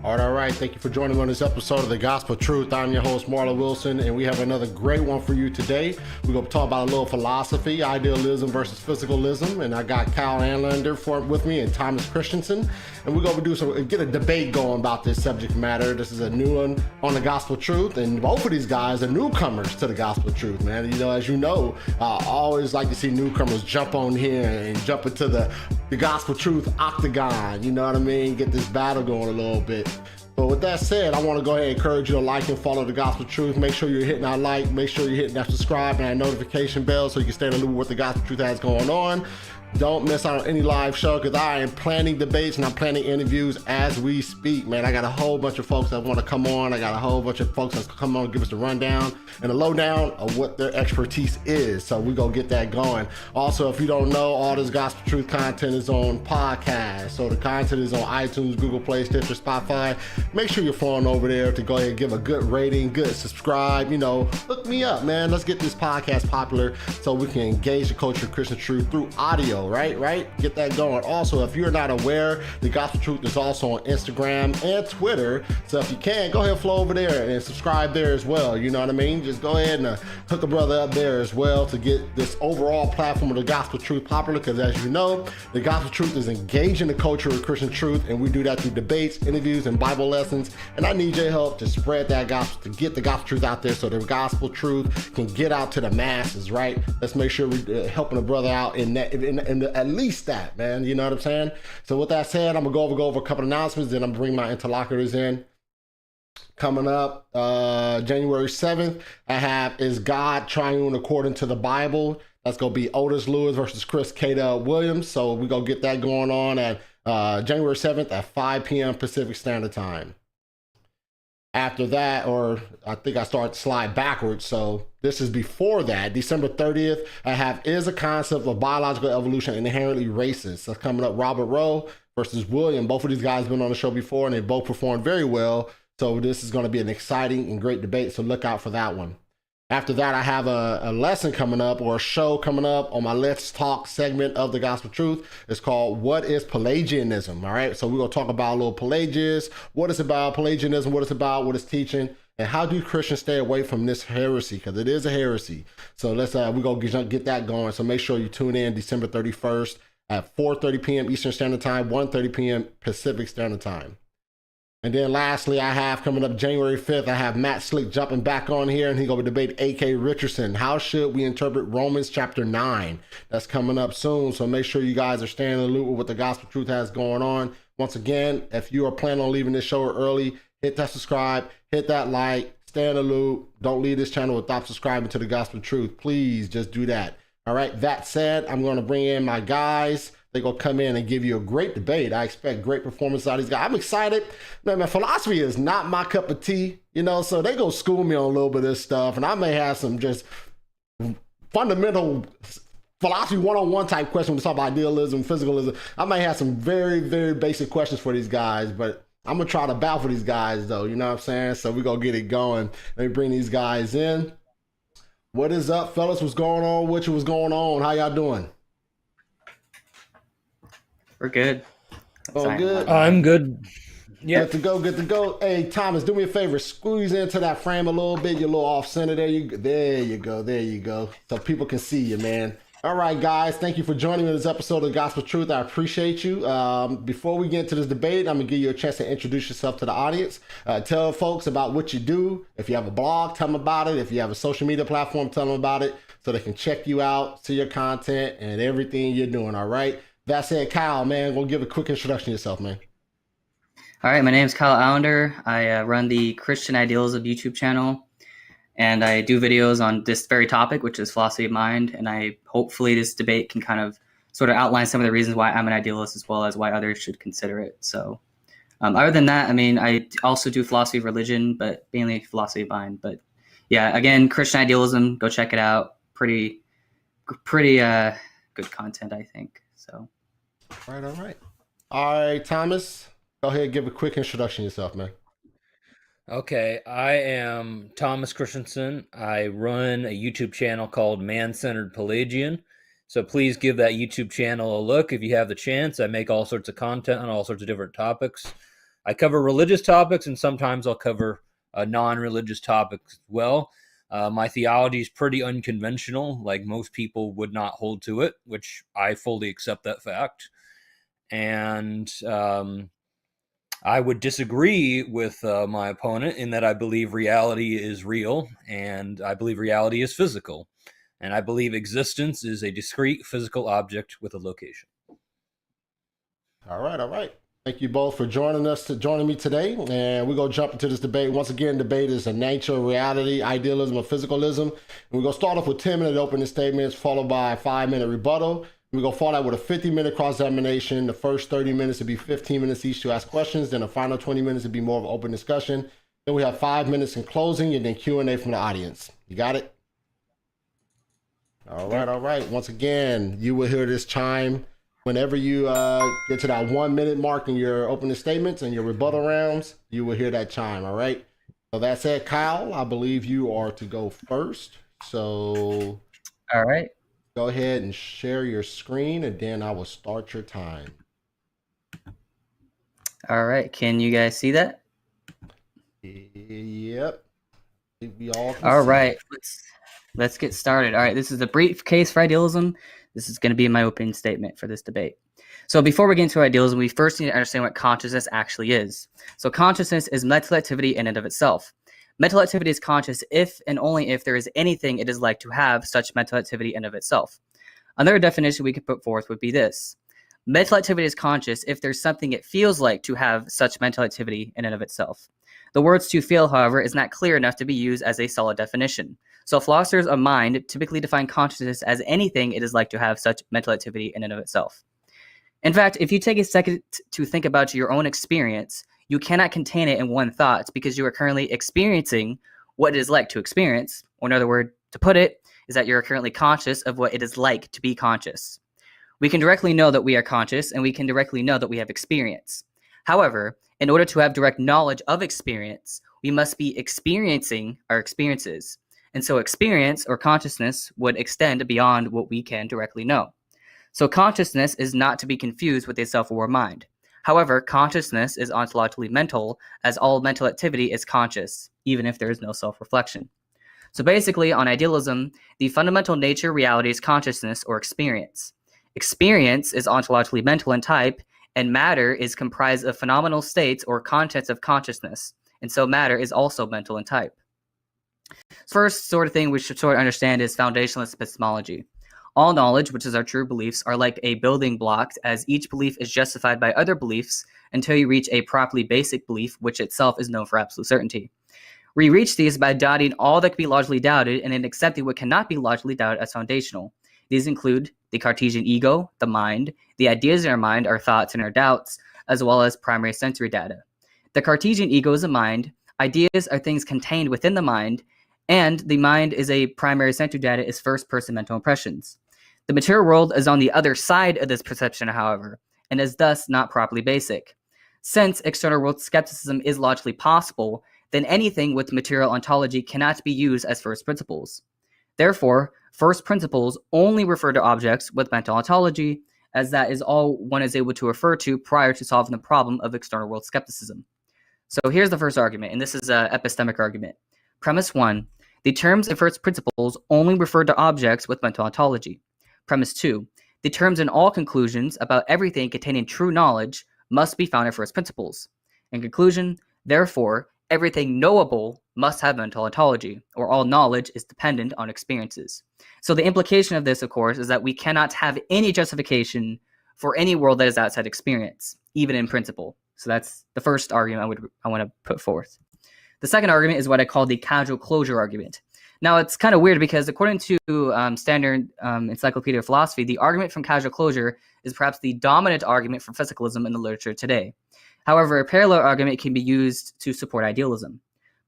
All right. Thank you for joining me on this episode of The Gospel Truth. I'm your host, Marlon Wilson, and we have another great one for you today. We're going to talk about a little philosophy, idealism versus physicalism, and I got Kyle Alander with me and Thomas Christiansen, and we're going to get a debate going about this subject matter. This is a new one on The Gospel Truth, and both of these guys are newcomers to The Gospel Truth, man. You know, as you know, I always like to see newcomers jump on here and jump into the Gospel Truth octagon, you know what I mean? Get this battle going a little bit. But with that said, I want to go ahead and encourage you to like and follow The Gospel Truth. Make sure you're hitting that like, make sure you're hitting that subscribe and that notification bell so you can stay in the loop with what The Gospel Truth has going on. Don't miss out on any live show because I am planning debates and I'm planning interviews as we speak, man. I got a whole bunch of folks that want to come on. I got a whole bunch of folks that's come on and give us the rundown and the lowdown of what their expertise is. So we gonna get that going. Also, if you don't know, all this Gospel Truth content is on podcast. So the content is on iTunes, Google Play, Stitcher, Spotify. Make sure you're flowing over there to go ahead and give a good rating, good subscribe. You know, hook me up, man. Let's get this podcast popular so we can engage the culture of Christian truth through audio. Right? Get that going. Also, if you're not aware, The Gospel Truth is also on Instagram and Twitter. So if you can, go ahead and flow over there and subscribe there as well. You know what I mean? Just go ahead and hook a brother up there as well to get this overall platform of The Gospel Truth popular. Because as you know, The Gospel Truth is engaging the culture of Christian truth, and we do that through debates, interviews, and Bible lessons. And I need your help to spread that gospel, to get the Gospel Truth out there so the Gospel Truth can get out to the masses, right? Let's make sure we're helping a brother out in that, at least that, man. You know what I'm saying? So with that said, I'm gonna go over a couple of announcements, then I'm gonna bring my interlocutors in. Coming up January 7th, I have Is God Triune According to the Bible? That's gonna be Otis Lewis versus Chris Williams. So we're gonna get that going on at January 7th at 5 p.m. Pacific Standard Time. After that, or I think I start to slide backwards, so this is before that, December 30th, I have Is a Concept of Biological Evolution Inherently Racist? That's coming up, Robert Rowe versus William. Both of these guys have been on the show before, and they both performed very well, so this is going to be an exciting and great debate, so look out for that one. After that, I have a lesson coming up, or a show coming up on my Let's Talk segment of The Gospel Truth. It's called What is Pelagianism? All right, so we're going to talk about a little Pelagius, what it's about, Pelagianism, what it's about, what it's teaching, and how do Christians stay away from this heresy, because it is a heresy. So we're going to get that going. So make sure you tune in December 31st at 4:30 p.m. Eastern Standard Time, 1:30 p.m. Pacific Standard Time. And then lastly, I have coming up January 5th, I have Matt Slick jumping back on here, and he's going to debate A.K. Richardson. How should we interpret Romans chapter 9? That's coming up soon, so make sure you guys are staying in the loop with what the Gospel Truth has going on. Once again, if you are planning on leaving this show early, hit that subscribe, hit that like, stay in the loop. Don't leave this channel without subscribing to the Gospel Truth. Please just do that. All right, that said, I'm going to bring in my guys. They're going to come in and give you a great debate. I expect great performance out of these guys. I'm excited. Man, philosophy is not my cup of tea, you know, so they go school me on a little bit of this stuff, and I may have some just fundamental philosophy one-on-one type questions when we talk about idealism, physicalism. I may have some very, very basic questions for these guys, but I'm going to try to battle for these guys, though, you know what I'm saying? So we're going to get it going. Let me bring these guys in. What is up, fellas? What's going on? What's going on? How y'all doing? We're good. Oh, good. I'm good. Yeah. Good to go. Hey, Thomas, do me a favor. Squeeze into that frame a little bit. You're a little off center there. There you go. So people can see you, man. All right, guys. Thank you for joining me in this episode of Gospel Truth. I appreciate you. Before we get into this debate, I'm going to give you a chance to introduce yourself to the audience. Tell folks about what you do. If you have a blog, tell them about it. If you have a social media platform, tell them about it so they can check you out, see your content, and everything you're doing, all right? That said, Kyle, man, we'll give a quick introduction to yourself, man. All right, my name is Kyle Alander. I run the Christian Idealism YouTube channel, and I do videos on this very topic, which is philosophy of mind. And hopefully this debate can kind of sort of outline some of the reasons why I'm an idealist as well as why others should consider it. So other than that, I mean, I also do philosophy of religion, but mainly philosophy of mind. But yeah, again, Christian Idealism, go check it out. Pretty good content, I think. So. All right, Thomas, go ahead and give a quick introduction to yourself, man. Okay, I am Thomas Christiansen. I run a YouTube channel called Man-Centered Pelagian. So please give that YouTube channel a look if you have the chance. I make all sorts of content on all sorts of different topics. I cover religious topics, and sometimes I'll cover non-religious topics as well. My theology is pretty unconventional, like most people would not hold to it, which I fully accept that fact. And I would disagree with my opponent in that I believe reality is real, and I believe reality is physical. And I believe existence is a discrete physical object with a location. All right. Thank you both for joining me today. And we're going to jump into this debate. Once again, debate is the nature of reality, idealism, or physicalism. And we're going to start off with 10-minute opening statements, followed by a 5-minute rebuttal. We're going to follow that with a 50-minute cross-examination. The first 30 minutes will be 15 minutes each to ask questions. Then the final 20 minutes will be more of an open discussion. Then we have 5 minutes in closing and then Q&A from the audience. You got it? All right. Once again, you will hear this chime whenever you get to that 1 minute mark in your opening statements and your rebuttal rounds. You will hear that chime. All right. So that said, Kyle, I believe you are to go first. So, all right. Go ahead and share your screen, and then I will start your time. All right. Can you guys see that? Yep. We all can all see right. it. Let's get started. All right. This is a brief case for idealism. This is going to be my opening statement for this debate. So before we get into idealism, we first need to understand what consciousness actually is. So consciousness is mental activity in and of itself. Mental activity is conscious if and only if there is anything it is like to have such mental activity in and of itself. Another definition we could put forth would be this. Mental activity is conscious if there's something it feels like to have such mental activity in and of itself. The words to feel, however, is not clear enough to be used as a solid definition. So philosophers of mind typically define consciousness as anything it is like to have such mental activity in and of itself. In fact, if you take a second to think about your own experience, you cannot contain it in one thought because you are currently experiencing what it is like to experience, or another word to put it is that you're currently conscious of what it is like to be conscious. We can directly know that we are conscious, and we can directly know that we have experience. However, in order to have direct knowledge of experience, we must be experiencing our experiences. And so experience or consciousness would extend beyond what we can directly know. So consciousness is not to be confused with a self-aware mind. However, consciousness is ontologically mental, as all mental activity is conscious, even if there is no self-reflection. So basically, on idealism, the fundamental nature reality is consciousness or experience. Experience is ontologically mental in type, and matter is comprised of phenomenal states or contents of consciousness, and so matter is also mental in type. First sort of thing we should sort of understand is foundationalist epistemology. All knowledge, which is our true beliefs, are like a building block, as each belief is justified by other beliefs until you reach a properly basic belief, which itself is known for absolute certainty. We reach these by doubting all that can be logically doubted and then accepting what cannot be logically doubted as foundational. These include the Cartesian ego, the mind, the ideas in our mind, our thoughts and our doubts, as well as primary sensory data. The Cartesian ego is a mind, ideas are things contained within the mind, and the mind is a primary sensory data is first-person mental impressions. The material world is on the other side of this perception, however, and is thus not properly basic. Since external world skepticism is logically possible, then anything with material ontology cannot be used as first principles. Therefore, first principles only refer to objects with mental ontology, as that is all one is able to refer to prior to solving the problem of external world skepticism. So here's the first argument, and this is an epistemic argument. Premise 1. The terms in first principles only refer to objects with mental ontology. Premise 2. The terms in all conclusions about everything containing true knowledge must be found in first principles. In conclusion, therefore, everything knowable must have mental ontology, or all knowledge is dependent on experiences. So the implication of this, of course, is that we cannot have any justification for any world that is outside experience, even in principle. So that's the first argument I want to put forth. The second argument is what I call the causal closure argument. Now, it's kind of weird because according to standard Encyclopedia of Philosophy, the argument from causal closure is perhaps the dominant argument for physicalism in the literature today. However, a parallel argument can be used to support idealism.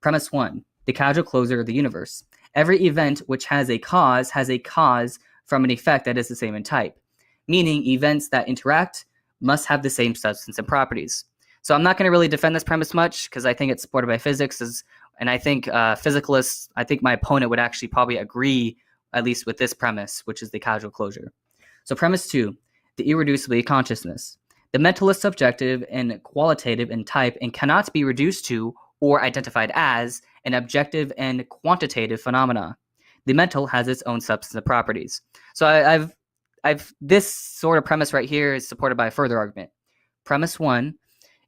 Premise 1, the causal closure of the universe. Every event which has a cause from an effect that is the same in type, meaning events that interact must have the same substance and properties. So I'm not going to really defend this premise much because I think it's supported by physics, and I think physicalists, I think my opponent would actually probably agree at least with this premise, which is the causal closure. So premise 2, the irreducibly consciousness. The mental is subjective and qualitative in type and cannot be reduced to or identified as an objective and quantitative phenomena. The mental has its own substantive properties. So I've this sort of premise right here is supported by a further argument. Premise 1,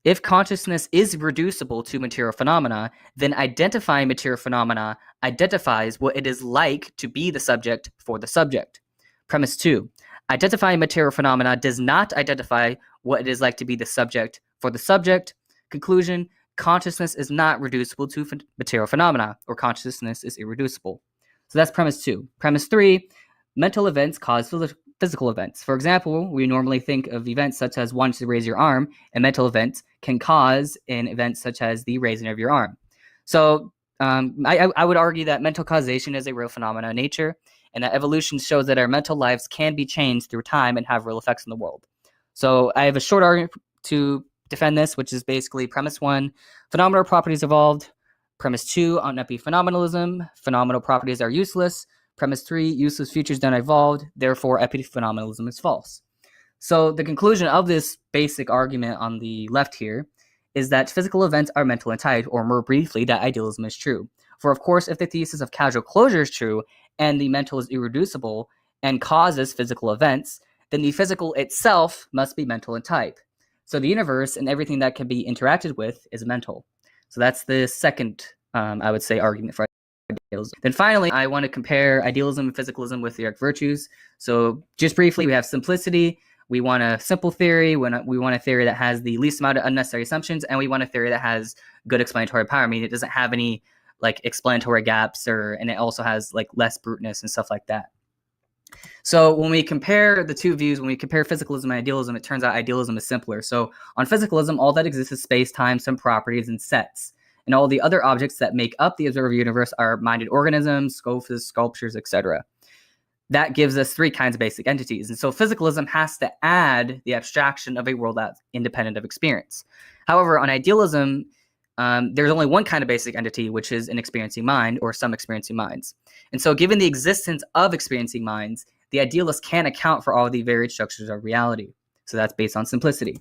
if consciousness is reducible to material phenomena, then identifying material phenomena identifies what it is like to be the subject for the subject. Premise 2, identifying material phenomena does not identify what it is like to be the subject for the subject. Conclusion, consciousness is not reducible to material phenomena, or consciousness is irreducible. So that's premise 2. Premise 3, mental events cause physical events. For example, we normally think of events such as wanting to raise your arm, and mental events can cause an event such as the raising of your arm. So I would argue that mental causation is a real phenomenon in nature, and that evolution shows that our mental lives can be changed through time and have real effects in the world. So I have a short argument to defend this, which is basically premise 1, phenomenal properties evolved. Premise 2, on epiphenomenalism, phenomenal properties are useless. Premise 3, useless features don't evolve, therefore epiphenomenalism is false. So the conclusion of this basic argument on the left here is that physical events are mental in type, or more briefly, that idealism is true. For of course, if the thesis of causal closure is true, and the mental is irreducible and causes physical events, then the physical itself must be mental in type. So the universe and everything that can be interacted with is mental. So that's the second, I would say, argument for idealism. Then finally, I want to compare idealism and physicalism with theoritic virtues. So just briefly, we have simplicity. We want a simple theory. We want a theory that has the least amount of unnecessary assumptions, and we want a theory that has good explanatory power. I mean, it doesn't have any like explanatory gaps, and it also has like less bruteness and stuff like that. So when we compare the two views, when we compare physicalism and idealism, it turns out idealism is simpler. So on physicalism, all that exists is space, time, some properties, and sets. And all the other objects that make up the observed universe are minded organisms, sculptures, etc. That gives us three kinds of basic entities. And so physicalism has to add the abstraction of a world that's independent of experience. However, on idealism, there's only one kind of basic entity, which is an experiencing mind or some experiencing minds. And so given the existence of experiencing minds, the idealist can't account for all the varied structures of reality. So that's based on simplicity.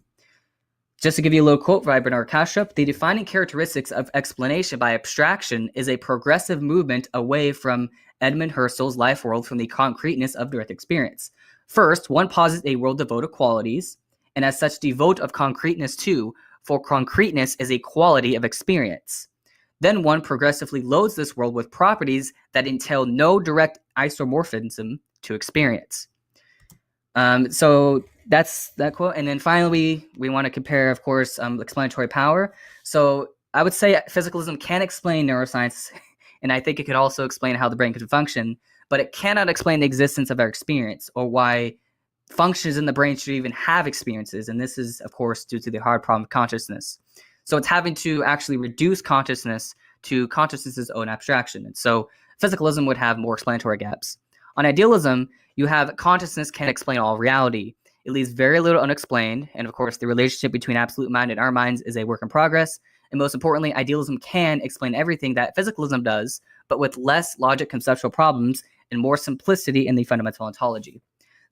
Just to give you a little quote by Bernard Kastrup, the defining characteristics of explanation by abstraction is a progressive movement away from Edmund Husserl's life world from the concreteness of direct experience. First, one posits a world devoid of qualities, and as such devoid of concreteness too, for concreteness is a quality of experience. Then one progressively loads this world with properties that entail no direct isomorphism to experience. So that's that quote. And then finally, we want to compare, of course, explanatory power. So I would say physicalism can explain neuroscience, and I think it could also explain how the brain can function, but it cannot explain the existence of our experience or why functions in the brain should even have experiences. And this is, of course, due to the hard problem of consciousness. So it's having to actually reduce consciousness to consciousness's own abstraction. And so physicalism would have more explanatory gaps. On idealism, you have consciousness can explain all reality. It leaves very little unexplained. And of course, the relationship between absolute mind and our minds is a work in progress. And most importantly, idealism can explain everything that physicalism does, but with less logic conceptual problems and more simplicity in the fundamental ontology.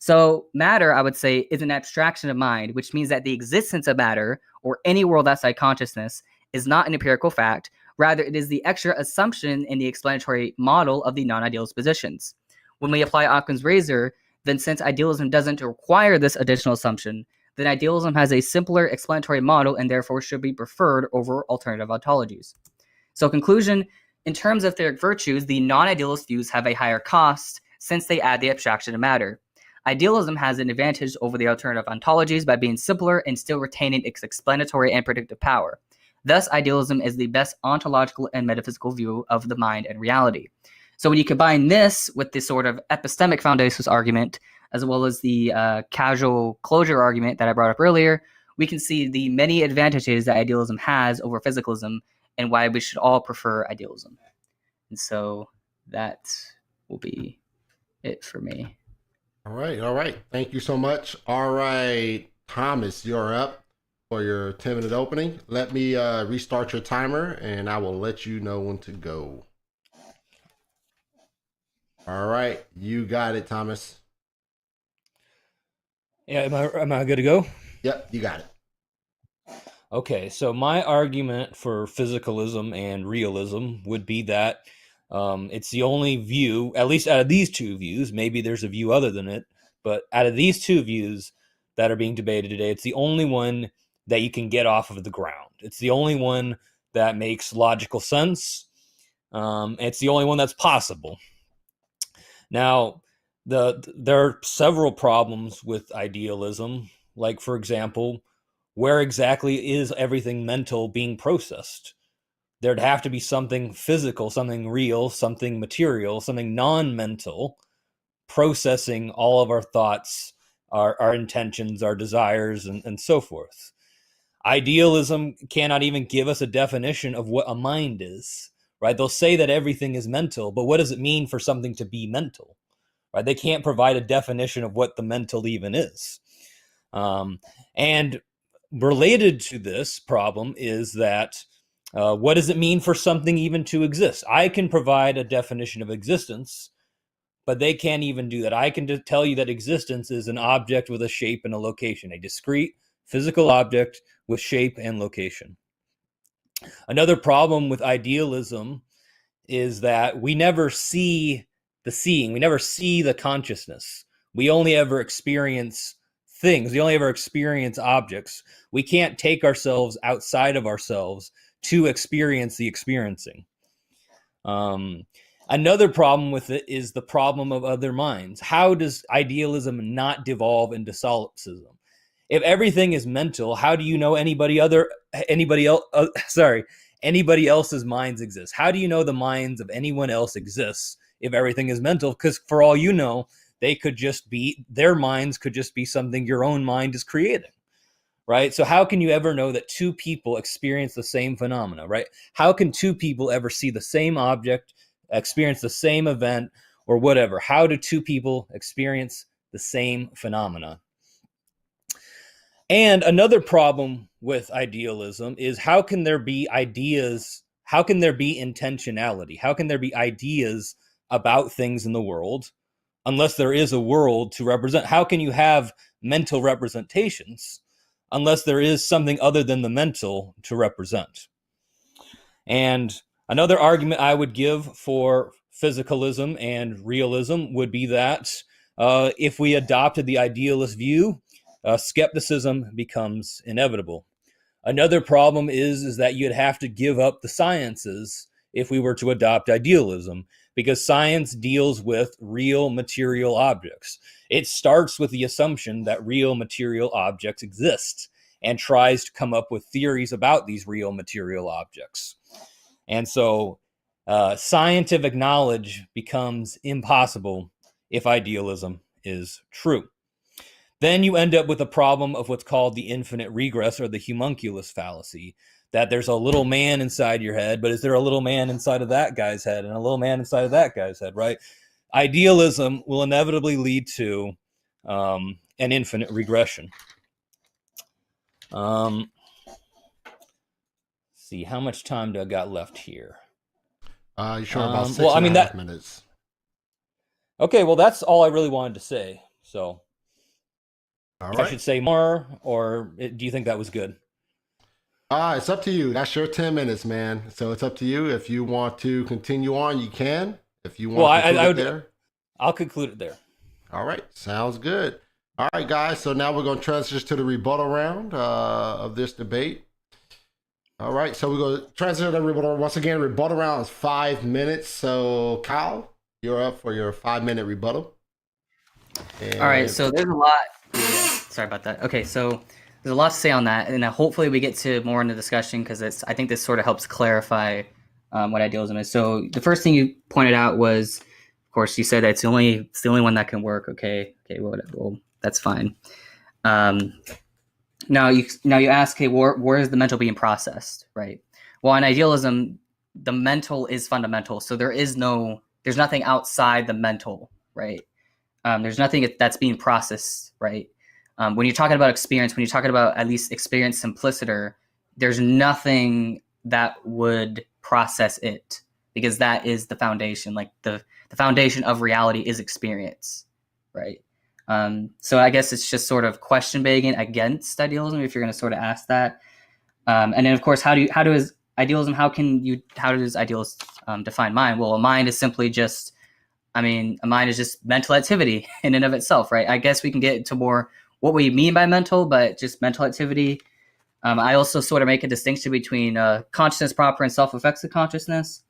So matter, I would say, is an abstraction of mind, which means that the existence of matter, or any world outside consciousness, is not an empirical fact. Rather, it is the extra assumption in the explanatory model of the non-idealist positions. When we apply Occam's razor, then since idealism doesn't require this additional assumption, then idealism has a simpler explanatory model and therefore should be preferred over alternative ontologies. So conclusion, in terms of theoritic virtues, the non-idealist views have a higher cost since they add the abstraction of matter. Idealism has an advantage over the alternative ontologies by being simpler and still retaining its explanatory and predictive power. Thus, idealism is the best ontological and metaphysical view of the mind and reality. So when you combine this with the sort of epistemic foundations argument, as well as the causal closure argument that I brought up earlier, we can see the many advantages that idealism has over physicalism and why we should all prefer idealism. And so that will be it for me. All right. Thank you so much. All right, Thomas, you're up for your 10-minute opening. Let me restart your timer, and I will let you know when to go. All right, you got it, Thomas. Yeah, am I good to go? Yep, you got it. Okay, so my argument for physicalism and realism would be that it's the only view, at least out of these two views, maybe there's a view other than it, but out of these two views that are being debated today, it's the only one that you can get off of the ground. It's the only one that makes logical sense. It's the only one that's possible. Now, there are several problems with idealism, like, for example, where exactly is everything mental being processed? There'd have to be something physical, something real, something material, something non-mental processing all of our thoughts, our intentions, our desires, and so forth. Idealism cannot even give us a definition of what a mind is, right? They'll say that everything is mental, but what does it mean for something to be mental, right? They can't provide a definition of what the mental even is. And related to this problem is that what does it mean for something even to exist? I can provide a definition of existence, but they can't even do that. I can just tell you that existence is an object with a shape and a location, a discrete physical object with shape and location. Another problem with idealism is that we never see the seeing, we never see the consciousness. We only ever experience things, we only ever experience objects. We can't take ourselves outside of ourselves to experience the experiencing. Another problem with it is the problem of other minds. How does idealism not devolve into solipsism? If everything is mental, how do you know anybody else's minds exist? How do you know the minds of anyone else exists if everything is mental? Because for all you know, their minds could just be something your own mind is creating, right? So how can you ever know that two people experience the same phenomena, right? How can two people ever see the same object, experience the same event, or whatever? How do two people experience the same phenomena? And another problem with idealism is how can there be ideas? How can there be intentionality? How can there be ideas about things in the world unless there is a world to represent? How can you have mental representations unless there is something other than the mental to represent? And another argument I would give for physicalism and realism would be that if we adopted the idealist view, skepticism becomes inevitable. Another problem is that you'd have to give up the sciences if we were to adopt idealism, because science deals with real material objects. It starts with the assumption that real material objects exist and tries to come up with theories about these real material objects. And so scientific knowledge becomes impossible if idealism is true. Then you end up with a problem of what's called the infinite regress, or the homunculus fallacy, that there's a little man inside your head, but is there a little man inside of that guy's head and a little man inside of that guy's head, right? Idealism will inevitably lead to an infinite regression. See, how much time do I got left here? You sure about 6.5 minutes? Okay, well, that's all I really wanted to say. So all right. I should say more, or do you think that was good? It's up to you. That's your 10 minutes, man. So it's up to you. If you want to continue on, you can. If you want to conclude it there. I'll conclude it there. All right. Sounds good. All right, guys. So now we're going to transition to the rebuttal round of this debate. All right. So we're going to transition to the rebuttal. Once again, rebuttal round is 5 minutes. So Kyle, you're up for your 5-minute rebuttal. All right. So there's a lot. Sorry about that. Okay. So there's a lot to say on that, and hopefully we get to more in the discussion, because I think this sort of helps clarify what idealism is. So the first thing you pointed out was, of course, you said that it's the only one that can work. Okay, well that's fine. Now you ask, okay, where is the mental being processed, right? Well, in idealism, the mental is fundamental, so there's nothing outside the mental, right? There's nothing that's being processed, right? When you're talking about experience, when you're talking about at least experience simpliciter, there's nothing that would process it, because that is the foundation. Like the foundation of reality is experience, right? So I guess it's just sort of question begging against idealism, if you're going to sort of ask that. And then, of course, how does idealism define mind? Well, a mind is simply just, a mind is just mental activity in and of itself, right? I guess we can get into more what we mean by mental, but just mental activity. I also sort of make a distinction between consciousness proper and self-effective consciousness.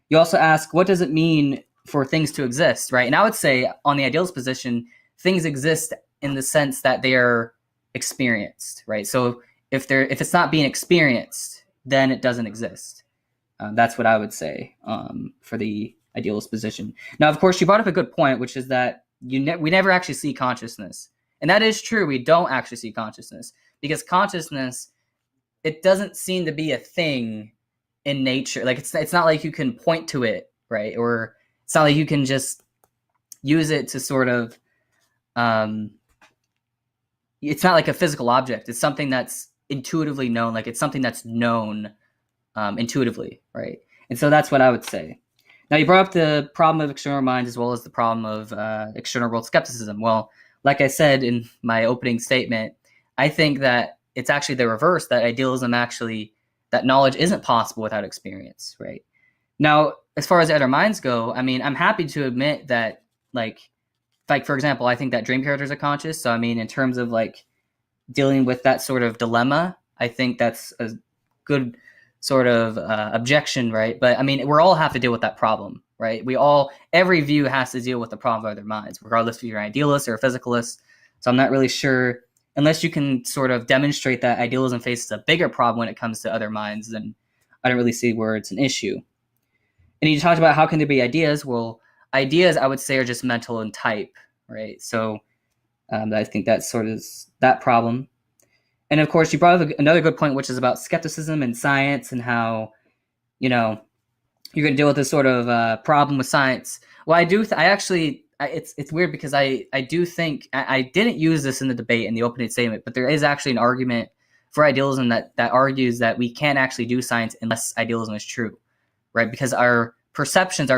You also ask, what does it mean for things to exist, right? And I would say, on the idealist position, things exist in the sense that they are experienced, right? So if it's not being experienced, then it doesn't exist. That's what I would say for the idealist position. Now, of course, you brought up a good point, which is that we never actually see consciousness. And that is true. We don't actually see consciousness, because consciousness, it doesn't seem to be a thing in nature. Like it's not like you can point to it, right? Or it's not like you can just use it to sort of it's not like a physical object. It's something that's intuitively known, like it's something that's known intuitively, right? And so that's what I would say. Now, you brought up the problem of external minds as well as the problem of external world skepticism. Well, like I said in my opening statement, I think that it's actually the reverse, that idealism actually, that knowledge isn't possible without experience, right? Now, as far as the other minds go, I'm happy to admit that, like for example, I think that dream characters are conscious. So, in terms of like dealing with that sort of dilemma, I think that's a good sort of objection, right? But we all have to deal with that problem, right? Every view has to deal with the problem of other minds, regardless if you're an idealist or a physicalist. So I'm not really sure, unless you can sort of demonstrate that idealism faces a bigger problem when it comes to other minds, then I don't really see where it's an issue. And you talked about how can there be ideas? Well, ideas, I would say, are just mental in type, right? So I think that's sort of that problem. And of course, you brought up another good point, which is about skepticism and science, and how, you're going to deal with this sort of problem with science. Well, it's weird, because I do think, I didn't use this in the debate in the opening statement, but there is actually an argument for idealism that argues that we can't actually do science unless idealism is true, right? Because our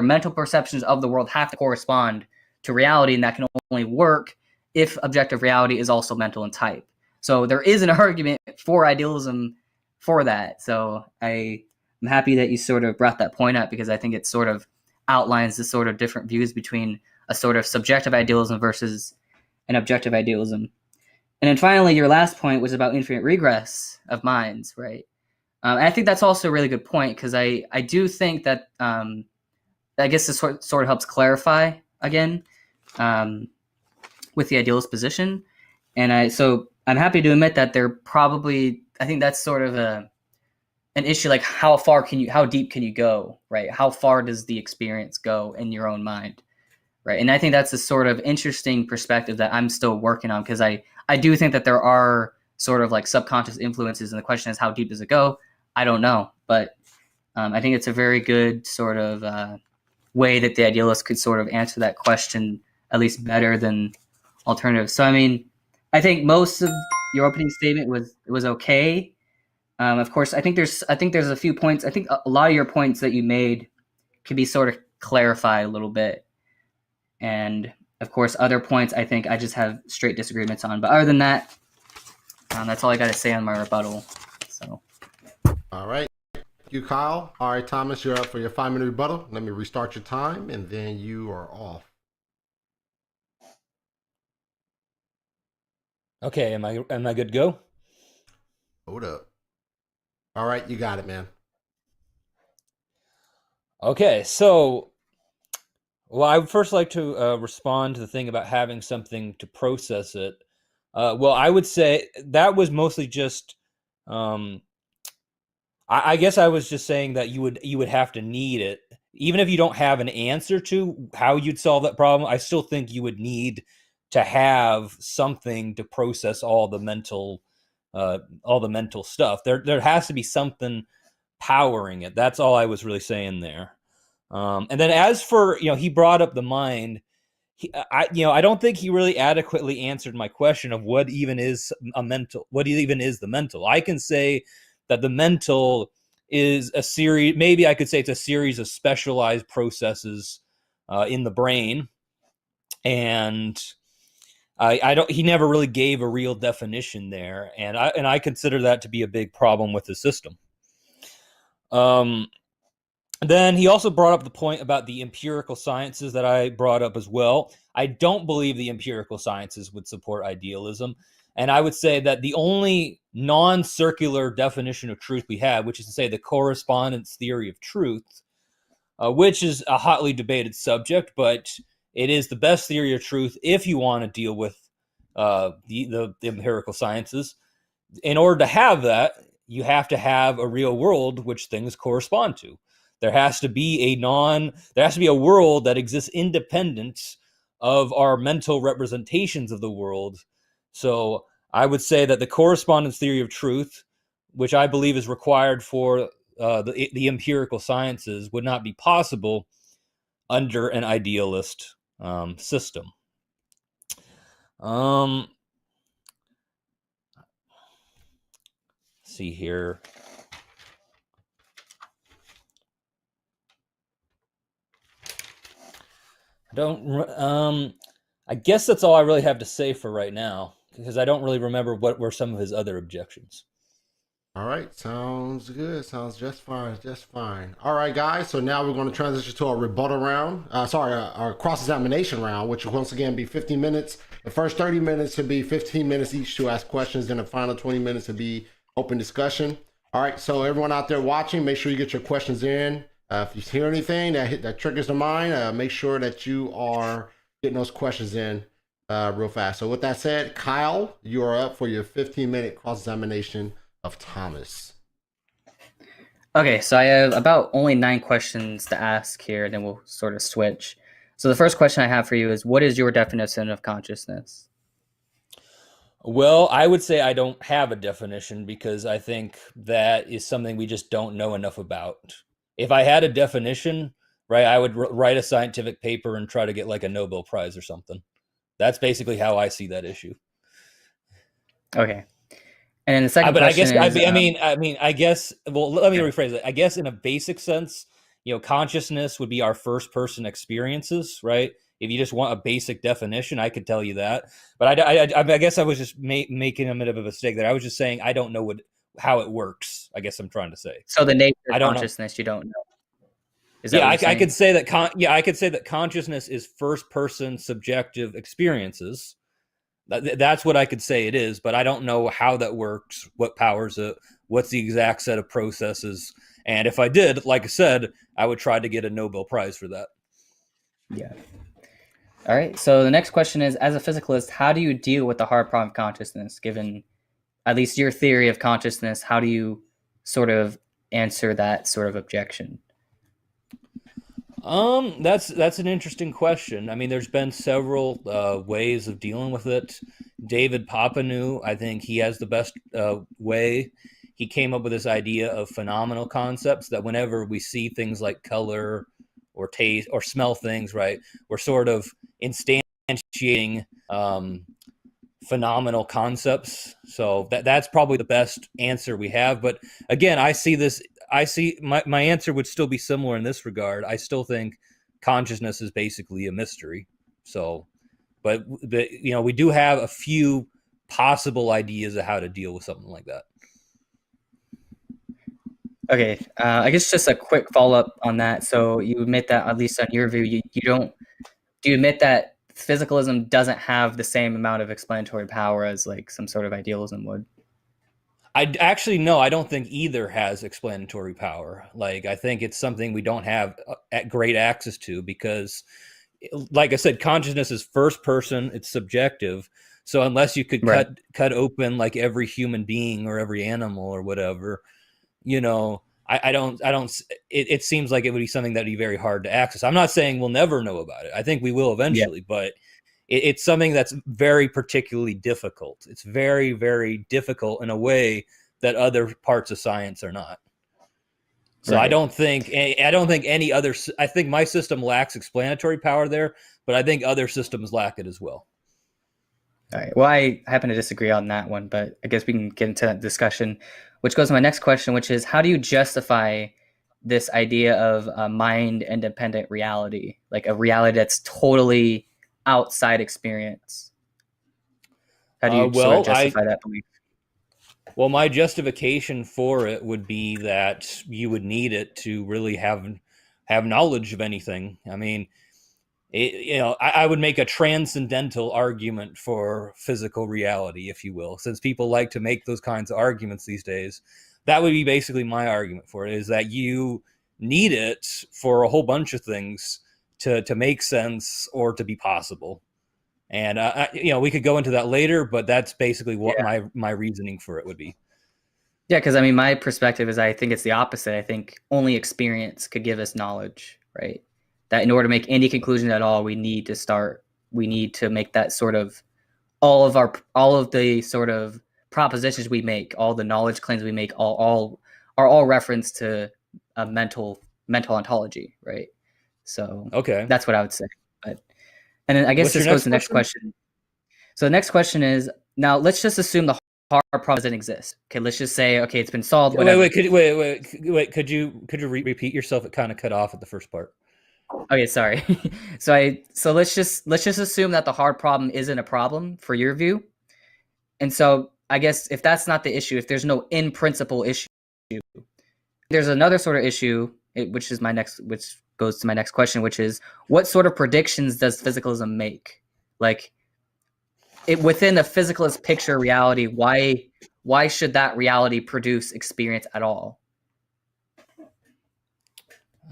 mental perceptions of the world have to correspond to reality, and that can only work if objective reality is also mental in type. So there is an argument for idealism for that. So I'm happy that you sort of brought that point up, because I think it sort of outlines the sort of different views between a sort of subjective idealism versus an objective idealism. And then finally, your last point was about infinite regress of minds, right? And I think that's also a really good point, because I do think that I guess this sort of helps clarify again with the idealist position. And so I'm happy to admit that I think that's sort of an issue, like how deep can you go, right? How far does the experience go in your own mind, right? And I think that's a sort of interesting perspective that I'm still working on, because I do think that there are sort of like subconscious influences, and the question is, how deep does it go? I don't know, but I think it's a very good sort of way that the idealist could sort of answer that question, at least better than alternatives. So, I think most of your opening statement was okay. Of course, I think there's a few points. I think a lot of your points that you made could be sort of clarified a little bit, and of course, other points I think I just have straight disagreements on. But other than that, that's all I got to say on my rebuttal. So, all right, thank you, Kyle. All right, Thomas, you're up for your 5-minute rebuttal. Let me restart your time, and then you are off. Okay, am I good to go? Hold up. All right, you got it, man. Okay, so, well, I would first like to respond to the thing about having something to process it. Well, I would say that was mostly just, I guess I was just saying that you would have to need it. Even if you don't have an answer to how you'd solve that problem, I still think you would need to have something to process all the mental stuff. There has to be something powering it. That's all I was really saying there. And then as for, he brought up the mind. I don't think he really adequately answered my question of what even is the mental. I can say that the mental is a series, maybe I could say it's a series of specialized processes in the brain. And I don't. He never really gave a real definition there, and I consider that to be a big problem with the system. Then he also brought up the point about the empirical sciences that I brought up as well. I don't believe the empirical sciences would support idealism. And I would say that the only non-circular definition of truth we have, which is to say the correspondence theory of truth, which is a hotly debated subject, but it is the best theory of truth if you want to deal with the empirical sciences. In order to have that, you have to have a real world which things correspond to. There has to be a world that exists independent of our mental representations of the world. So I would say that the correspondence theory of truth, which I believe is required for the empirical sciences, would not be possible under an idealist system. See here. I guess that's all I really have to say for right now, because I don't really remember what were some of his other objections. All right, sounds good. Sounds just fine, just fine. All right, guys. So now we're going to transition to our rebuttal round. Our cross-examination round, which will once again be 15 minutes. The first 30 minutes would be 15 minutes each to ask questions. Then the final 20 minutes would be open discussion. All right. So everyone out there watching, make sure you get your questions in. If you hear anything that triggers the mind, make sure that you are getting those questions in real fast. So with that said, Kyle, you are up for your 15-minute cross-examination of Thomas. Okay, so I have about only 9 questions to ask here, and then we'll sort of switch. So the first question I have for you is, what is your definition of consciousness? Well, I would say I don't have a definition because I think that is something we just don't know enough about. If I had a definition, right, I would write a scientific paper and try to get like a Nobel Prize or something. That's basically how I see that issue. Okay. And then the second but question I is... I guess, well, let me rephrase it. I guess in a basic sense, consciousness would be our first person experiences, right? If you just want a basic definition, I could tell you that. But I guess I was just making a bit of a mistake there. I was just saying I don't know how it works. I guess I'm trying to say. So the nature of consciousness, you don't know. Is that I could say that. I could say that consciousness is first person subjective experiences. That's what I could say it is, but I don't know how that works, what powers it, what's the exact set of processes. And if I did, like I said, I would try to get a Nobel Prize for that. Yeah. All right. So the next question is, as a physicalist, how do you deal with the hard problem of consciousness, given at least your theory of consciousness? How do you sort of answer that sort of objection? That's an interesting question. I mean, there's been several ways of dealing with it. David Papanou, I think he has the best way. He came up with this idea of phenomenal concepts that whenever we see things like color or taste or smell things, right, we're sort of instantiating phenomenal concepts. So that's probably the best answer we have. But again, I see my answer would still be similar in this regard. I still think consciousness is basically a mystery. So, but we do have a few possible ideas of how to deal with something like that. Okay, I guess just a quick follow-up on that. So you admit that, at least on your view, you don't. Do you admit that physicalism doesn't have the same amount of explanatory power as like some sort of idealism would? I don't think either has explanatory power. Like, I think it's something we don't have great access to because, like I said, consciousness is first person, it's subjective. So unless you could cut open like every human being or every animal or whatever, it seems like it would be something that'd be very hard to access. I'm not saying we'll never know about it. I think we will eventually, but it's something that's very particularly difficult. It's very, very difficult in a way that other parts of science are not. So I don't think any other, I think my system lacks explanatory power there, but I think other systems lack it as well. All right. Well, I happen to disagree on that one, but I guess we can get into that discussion, which goes to my next question, which is, how do you justify this idea of a mind-independent reality, like a reality that's totally outside experience? How do you sort of justify that belief? Well, my justification for it would be that you would need it to really have knowledge of anything. I mean, I would make a transcendental argument for physical reality, if you will, since people like to make those kinds of arguments these days. That would be basically my argument for it, is that you need it for a whole bunch of things to make sense or to be possible. And we could go into that later, but that's basically what my reasoning for it would be. Yeah, because I mean, my perspective is I think it's the opposite. I think only experience could give us knowledge, right? That in order to make any conclusion at all, we need to make that sort of all of the sort of propositions we make, all the knowledge claims we make, all are all reference to a mental ontology, right? So okay, that's what I would say. And then I guess this goes to the next question. So the next question is, now let's just assume the hard problem doesn't exist. Okay, let's just say, okay, it's been solved. Whatever. Wait. Could you repeat yourself? It kind of cut off at the first part. Okay, sorry. So let's just assume that the hard problem isn't a problem for your view. And so I guess if that's not the issue, if there's no in principle issue, there's another sort of issue, which goes to my next question, which is, what sort of predictions does physicalism make? Like, within the physicalist picture reality, why should that reality produce experience at all?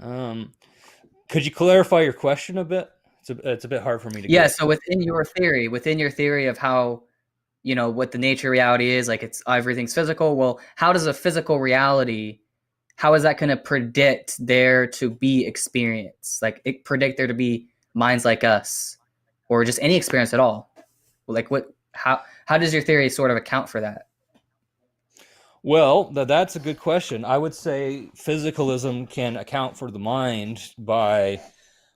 Could you clarify your question a bit? It's a bit hard for me to get. So within your theory of how, what the nature of reality is, like it's everything's physical. Well, how does a physical reality, how is that going to predict there to be experience? Like it predict there to be minds like us, or just any experience at all? Like how does your theory sort of account for that? Well, that's a good question. I would say physicalism can account for the mind by,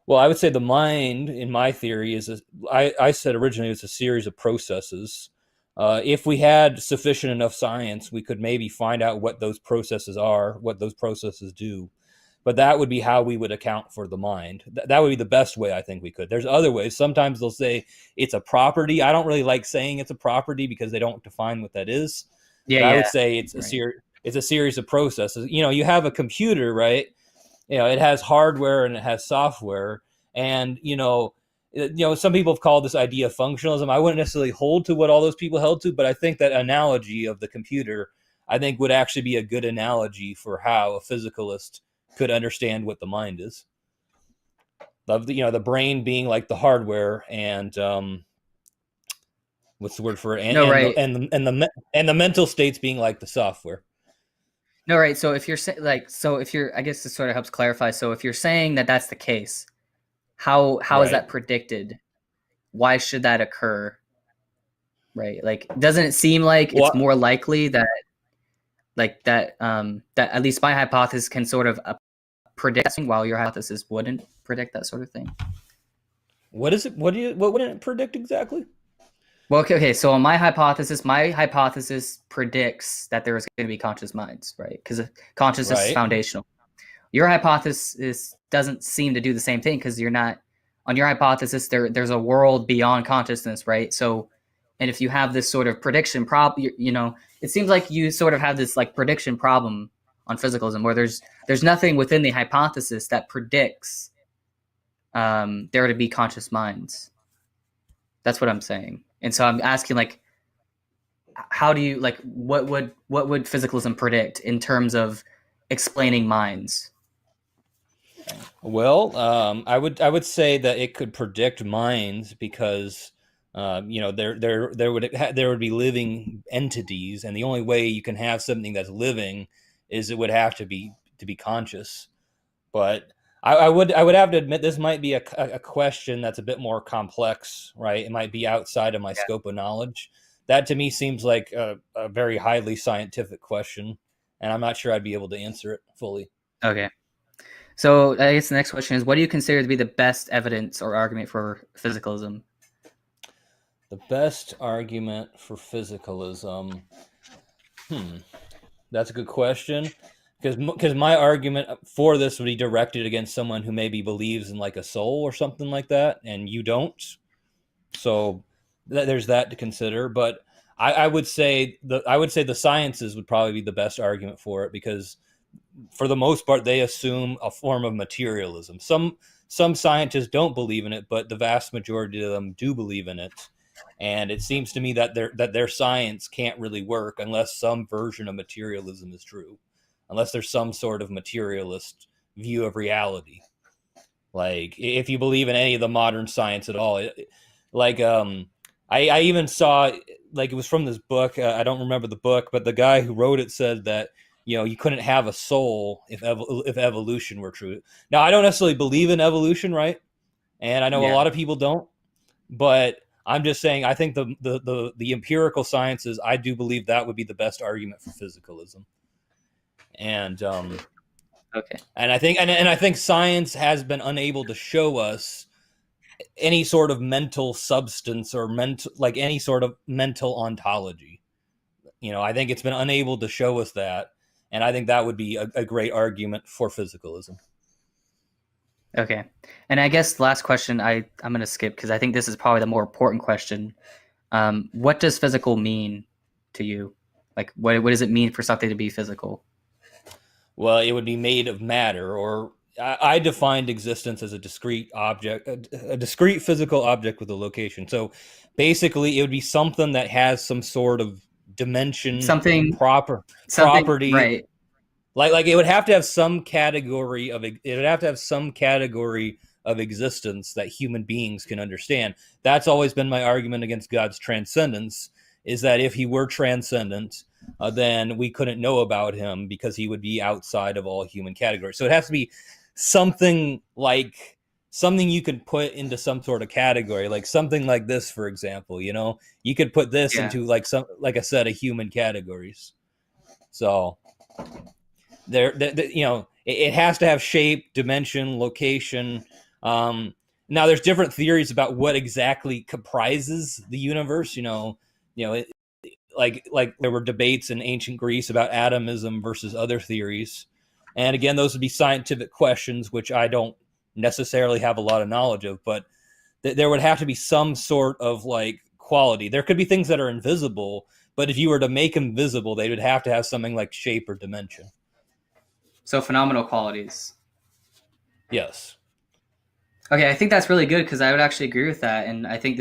well, I would say the mind in my theory I said originally it's a series of processes. If we had sufficient enough science, we could maybe find out what those processes are, what those processes do. But that would be how we would account for the mind. That would be the best way I think we could. There's other ways. Sometimes they'll say it's a property. I don't really like saying it's a property because they don't define what that is. I would say it's a series of processes. You have a computer, right? It has hardware and it has software. And, some people have called this idea functionalism. I wouldn't necessarily hold to what all those people held to, but I think that analogy of the computer, I think would actually be a good analogy for how a physicalist could understand what the mind is. The brain being like the hardware, and what's the word for it? And the mental states being like the software. No, right. So if you're I guess this sort of helps clarify. So if you're saying that that's the case, how is that predicted? Why should that occur? Right. Like, doesn't it seem like it's more likely that at least my hypothesis can sort of predict, while your hypothesis wouldn't predict that sort of thing? What is it? What wouldn't it predict exactly? Well, okay. So on my hypothesis predicts that there is going to be conscious minds, right? Because consciousness is foundational. Your hypothesis doesn't seem to do the same thing, because on your hypothesis, there's a world beyond consciousness, right? So, and if you have this sort of prediction problem, it seems like you sort of have this like prediction problem on physicalism, where there's nothing within the hypothesis that predicts there to be conscious minds. That's what I'm saying. And so I'm asking, like, how do you, like, what would physicalism predict in terms of explaining minds? Well, I would say that it could predict minds because there would be living entities, and the only way you can have something that's living is it would have to be conscious. But I would have to admit this might be a question that's a bit more complex, right? It might be outside of my scope of knowledge. That to me seems like a very highly scientific question, and I'm not sure I'd be able to answer it fully. Okay. So I guess the next question is, what do you consider to be the best evidence or argument for physicalism? The best argument for physicalism? That's a good question. Because my argument for this would be directed against someone who maybe believes in like a soul or something like that, and you don't. So there's that to consider. But I would say the sciences would probably be the best argument for it, because for the most part they assume a form of materialism. Some scientists don't believe in it, but the vast majority of them do believe in it. And it seems to me that their science can't really work unless some version of materialism is true, unless there's some sort of materialist view of reality. Like if you believe in any of the modern science at all, I even saw, like, it was from this book. I don't remember the book, but the guy who wrote it said that you couldn't have a soul if evolution were true. Now, I don't necessarily believe in evolution, right? And I know a Yeah. lot of people don't, but I'm just saying I think the empirical sciences, I do believe that would be the best argument for physicalism. And Okay. and I think science has been unable to show us any sort of mental substance or any sort of mental ontology. I think it's been unable to show us that, and I think that would be a great argument for physicalism. Okay. And I guess last question I'm going to skip because I think this is probably the more important question. What does physical mean to you? Like, what does it mean for something to be physical? Well, it would be made of matter, or I defined existence as a discrete object, a discrete physical object with a location. So basically, it would be something that has some sort of dimension, Something, property. right? Like it would have to have some category of existence that human beings can understand. That's always been my argument against God's transcendence, is that if he were transcendent, then we couldn't know about him because he would be outside of all human categories. So it has to be something you could put into some sort of category, like something like this, for example. You could put this into like a set of human categories. So it has to have shape, dimension, location. Now there's different theories about what exactly comprises the universe. Like there were debates in ancient Greece about atomism versus other theories. And again, those would be scientific questions, which I don't necessarily have a lot of knowledge of, but there would have to be some sort of like quality. There could be things that are invisible, but if you were to make them visible, they would have to have something like shape or dimension. So phenomenal qualities. Yes. Okay, I think that's really good because I would actually agree with that. And I think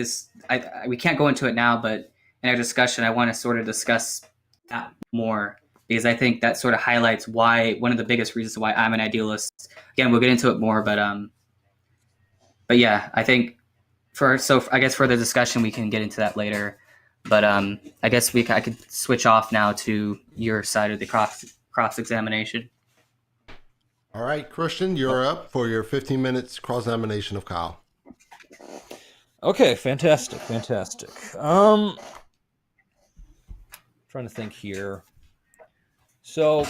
we can't go into it now, but in our discussion, I want to sort of discuss that more because I think that sort of highlights one of the biggest reasons why I'm an idealist. Again, we'll get into it more, but yeah, I think I guess for the discussion, we can get into that later. But I guess I could switch off now to your side of the cross-examination. All right, Christian, you're up for your 15 minutes cross-examination of Kyle. Okay, fantastic. Trying to think here. So,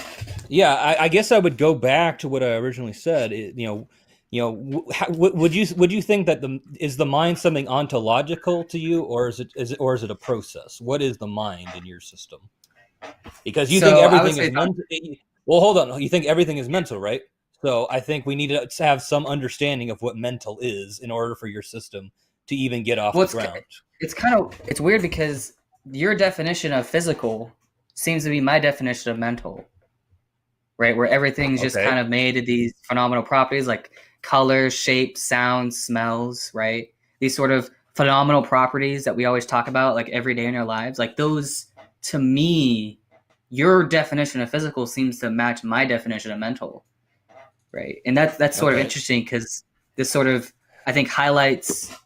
yeah, I guess I would go back to what I originally said. Would you think that is the mind something ontological to you, or is it a process? What is the mind in your system? Because you think everything is mental. Well, hold on. You think everything is mental, right? So I think we need to have some understanding of what mental is in order for your system to even get off the ground. It's weird because your definition of physical seems to be my definition of mental, right? Where everything's just kind of made of these phenomenal properties like color, shape, sound, smells, right? These sort of phenomenal properties that we always talk about like every day in our lives. Like those, to me, your definition of physical seems to match my definition of mental, right? And that's sort of interesting because this sort of, I think, highlights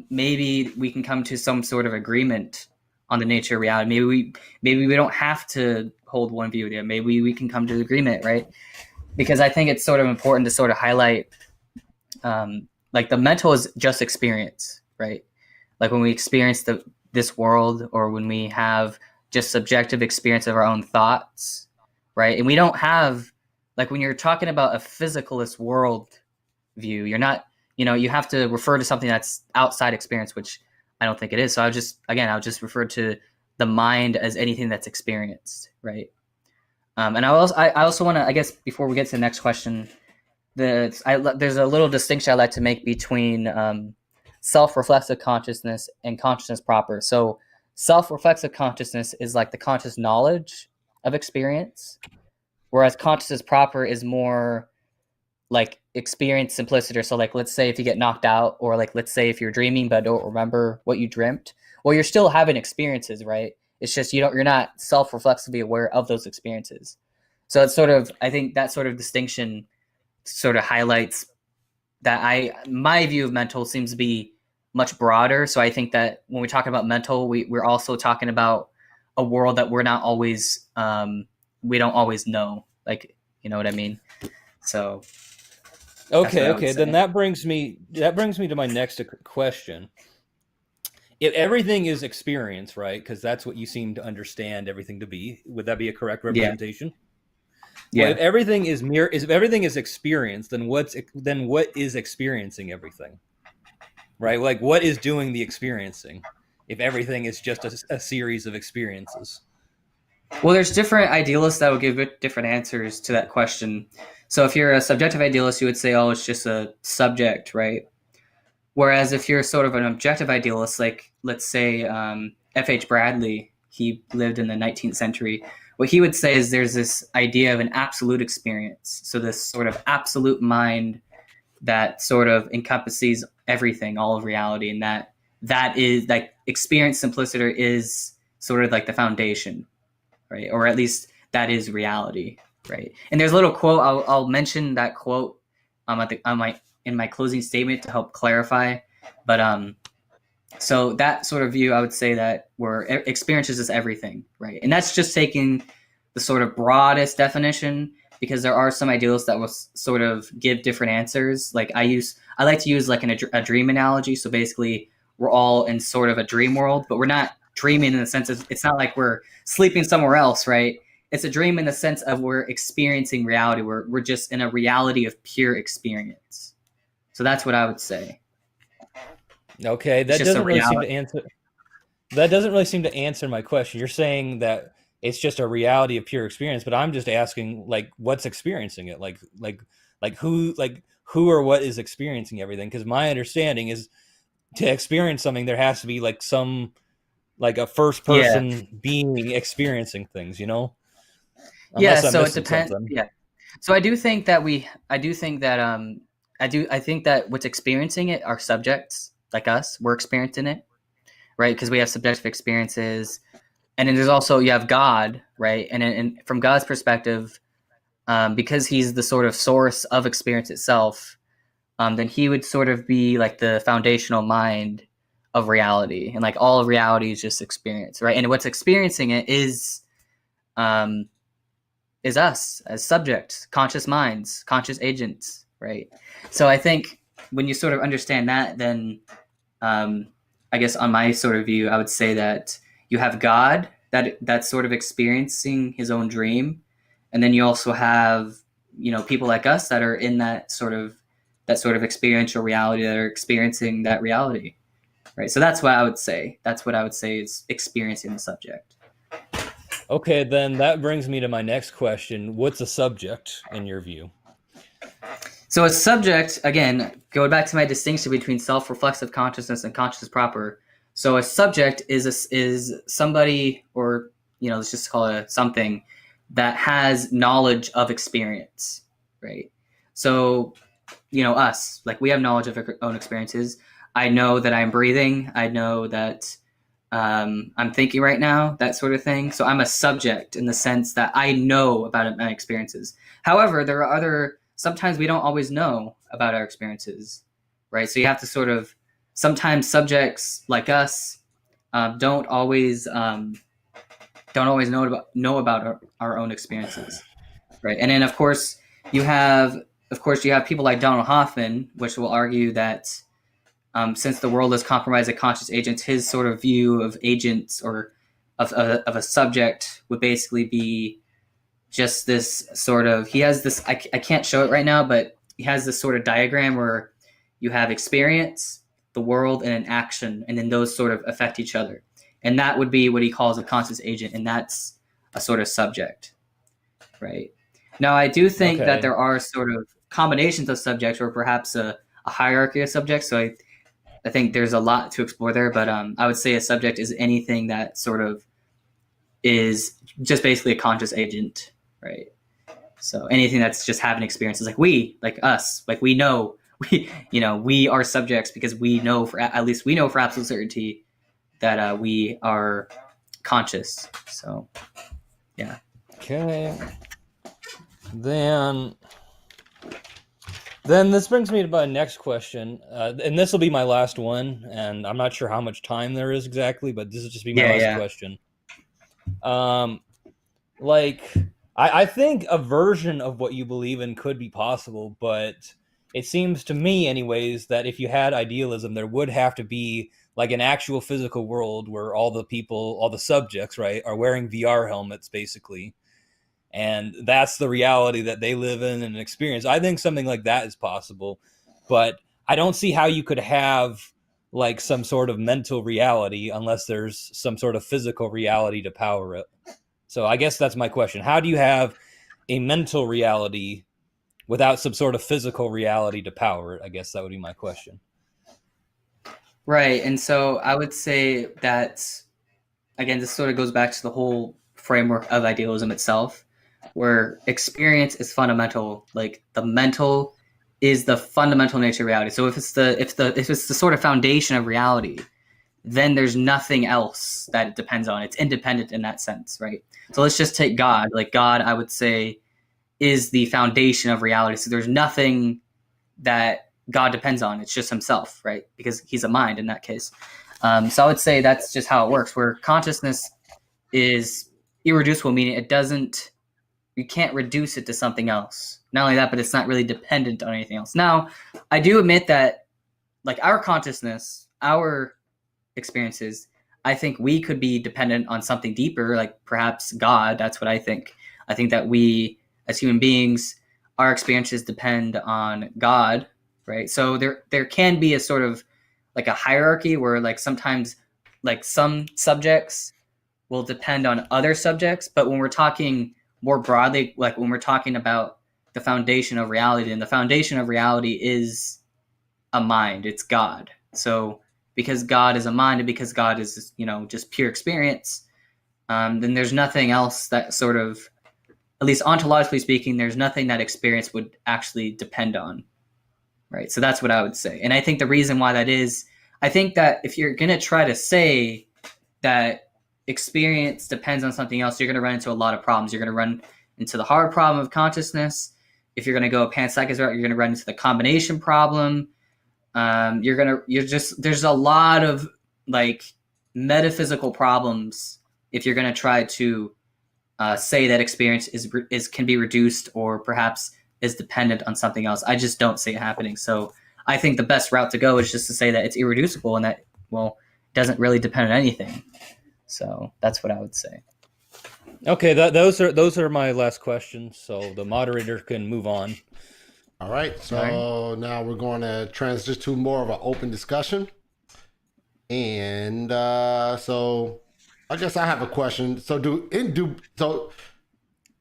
maybe we can come to some sort of agreement on the nature of reality. Maybe we don't have to hold one view there. Maybe we can come to agreement, right? Because I think it's sort of important to sort of highlight, like the mental is just experience, right? Like when we experience this world, or when we have just subjective experience of our own thoughts, right? And we don't have, like when you're talking about a physicalist world view, you're not, you have to refer to something that's outside experience, which I don't think it is. So I'll just refer to the mind as anything that's experienced, right? And I also want to, I guess, before we get to the next question, there's a little distinction I like to make between self-reflexive consciousness and consciousness proper. So self-reflexive consciousness is like the conscious knowledge of experience, whereas consciousness proper is more like experience simpliciter. So like, let's say if you get knocked out, or like, let's say if you're dreaming but don't remember what you dreamt, well, you're still having experiences, right? It's just you're not self-reflexively aware of those experiences. So it's sort of, I think that sort of distinction sort of highlights that my view of mental seems to be much broader. So I think that when we talk about mental, we're also talking about a world that we're not always we don't always know, like, you know what I mean? So Okay. Then that brings me to my next question. If everything is experience, right? Because that's what you seem to understand everything to be. Would that be a correct representation? Yeah. Well, if everything is experience, then what is experiencing everything? Right? Like, what is doing the experiencing if everything is just a series of experiences? Well, there's different idealists that will give different answers to that question. So if you're a subjective idealist, you would say, oh, it's just a subject, right? Whereas if you're sort of an objective idealist, like let's say F.H. Bradley, he lived in the 19th century, what he would say is there's this idea of an absolute experience. So this sort of absolute mind that sort of encompasses everything, all of reality, and that is like experience simpliciter is sort of like the foundation, right? Or at least that is reality, right? And there's a little quote, I'll mention that quote in my closing statement to help clarify. But so that sort of view, I would say that where experience is just everything, right? And that's just taking the sort of broadest definition, because there are some idealists that will sort of give different answers. Like I like to use like a dream analogy. So basically we're all in sort of a dream world, but we're not dreaming in the sense of, it's not like we're sleeping somewhere else, right? It's a dream in the sense of we're experiencing reality. We're just in a reality of pure experience. So that's what I would say. Okay, that doesn't really seem to answer. That doesn't really seem to answer my question. You're saying that it's just a reality of pure experience, but I'm just asking, like, what's experiencing it? Like who or what is experiencing everything? Because my understanding is, to experience something, there has to be like some, like a first person being experiencing things, you know? Unless so it depends. Something. Yeah. So I think that what's experiencing it are subjects like us. We're experiencing it, right? Because we have subjective experiences. And then there's also, you have God, right? And from God's perspective, because he's the sort of source of experience itself, then he would sort of be like the foundational mind of reality. And like all of reality is just experience, right? And what's experiencing it is us as subjects, conscious minds, conscious agents, right? So I think when you sort of understand that, then I guess on my sort of view, I would say that you have God that's sort of experiencing his own dream. And then you also have, people like us that are in that sort of experiential reality, that are experiencing that reality, right? So that's what I would say. That's what I would say is experiencing the subject. Okay, then that brings me to my next question. What's a subject in your view? So a subject, again, going back to my distinction between self-reflexive consciousness and consciousness proper. So a subject is somebody, or let's just call it something that has knowledge of experience, right? So us, like we have knowledge of our own experiences. I know that I'm breathing. I know that I'm thinking right now, that sort of thing. So I'm a subject in the sense that I know about my experiences. However, there are sometimes we don't always know about our experiences, right? So you have to sometimes subjects like us don't always know about our own experiences, right? And then of course you have people like Donald Hoffman, which will argue that since the world is comprised of conscious agents, his sort of view of agents or of a subject would basically be just this sort of, he has this, I can't show it right now, but he has this sort of diagram where you have experience, the world, and an action, and then those sort of affect each other. And that would be what he calls a conscious agent, and that's a sort of subject, right? Now, I do think that there are sort of combinations of subjects, or perhaps a hierarchy of subjects. So I think there's a lot to explore there, but I would say a subject is anything that sort of is just basically a conscious agent, right? So anything that's just having experiences, like we, like us, like we know, we are subjects because we know at least we know for absolute certainty that we are conscious. So, yeah. Okay. Then this brings me to my next question, and this will be my last one, and I'm not sure how much time there is exactly, but this will just be my last question. Like, I think a version of what you believe in could be possible, but it seems to me, anyways, that if you had idealism, there would have to be like an actual physical world where all the subjects, right, are wearing VR helmets, basically. And that's the reality that they live in and experience. I think something like that is possible, but I don't see how you could have like some sort of mental reality unless there's some sort of physical reality to power it. So I guess that's my question. How do you have a mental reality without some sort of physical reality to power it? I guess that would be my question. Right. And so I would say that, again, this sort of goes back to the whole framework of idealism itself, where experience is fundamental. Like the mental is the fundamental nature of reality. So if it's the sort of foundation of reality, then there's nothing else that it depends on. It's independent in that sense, right? So let's just take God. Like God, I would say, is the foundation of reality. So there's nothing that God depends on. It's just himself, right? Because he's a mind in that case. So I would say that's just how it works, where consciousness is irreducible, meaning you can't reduce it to something else. Not only that, but it's not really dependent on anything else. Now, I do admit that, like our consciousness, our experiences, I think we could be dependent on something deeper, like perhaps God. That's what I think. I think that we, as human beings, our experiences depend on God, right? So there can be a sort of like a hierarchy where like sometimes like some subjects will depend on other subjects, but when we're talking more broadly, like when we're talking about the foundation of reality, and the foundation of reality is a mind, it's God. So because God is a mind and because God is, just pure experience, then there's nothing else that sort of, at least ontologically speaking, there's nothing that experience would actually depend on, right? So that's what I would say. And I think the reason why that is, I think that if you're going to try to say that experience depends on something else, you're going to run into a lot of problems. You're going to run into the hard problem of consciousness. If you're going to go a panpsychism route, you're going to run into the combination problem. There's a lot of like metaphysical problems if you're going to try to say that experience can be reduced or perhaps is dependent on something else. I just don't see it happening. So I think the best route to go is just to say that it's irreducible and that, doesn't really depend on anything. So that's what I would say. Okay, those are my last questions. So the moderator can move on. All right. So now we're going to transition to more of an open discussion. And so I guess I have a question. So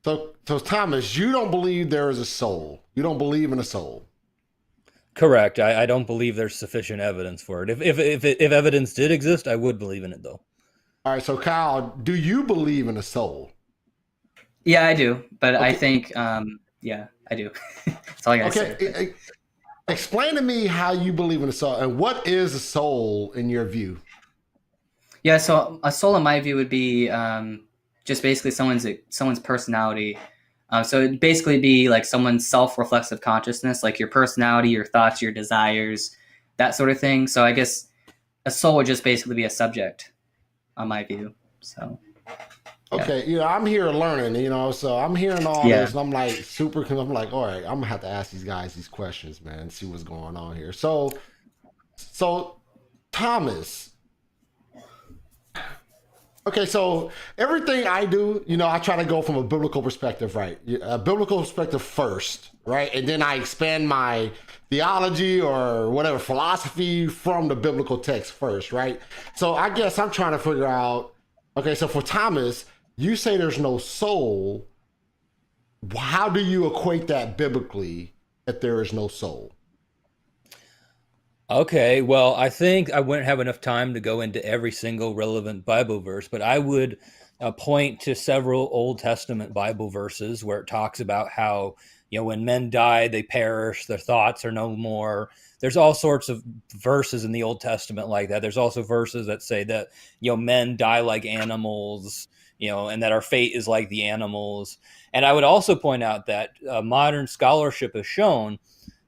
so Thomas, you don't believe there is a soul. You don't believe in a soul. Correct. I don't believe there's sufficient evidence for it. If evidence did exist, I would believe in it, though. All right. So Kyle, do you believe in a soul? Yeah, I do. But okay. I think, yeah, I do. That's all I got to say. Explain to me how you believe in a soul and what is a soul in your view? Yeah. So a soul in my view would be just basically someone's personality. So it'd basically be like someone's self-reflexive consciousness, like your personality, your thoughts, your desires, that sort of thing. So I guess a soul would just basically be a subject on my view. So. Yeah. Okay, I'm here learning, so I'm hearing all this and I'm like I'm like, all right, I'm gonna have to ask these guys these questions, man, see what's going on here. So Thomas, okay, so everything I do, I try to go from a biblical perspective, right? A biblical perspective first, right? And then I expand my theology or whatever philosophy from the biblical text first, right? So I guess I'm trying to figure out, okay, so for Thomas, you say there's no soul. How do you equate that biblically if there is no soul? Okay, well, I think I wouldn't have enough time to go into every single relevant Bible verse, but I would point to several Old Testament Bible verses where it talks about how, when men die, they perish, their thoughts are no more. There's all sorts of verses in the Old Testament like that. There's also verses that say that, men die like animals, and that our fate is like the animals. And I would also point out that modern scholarship has shown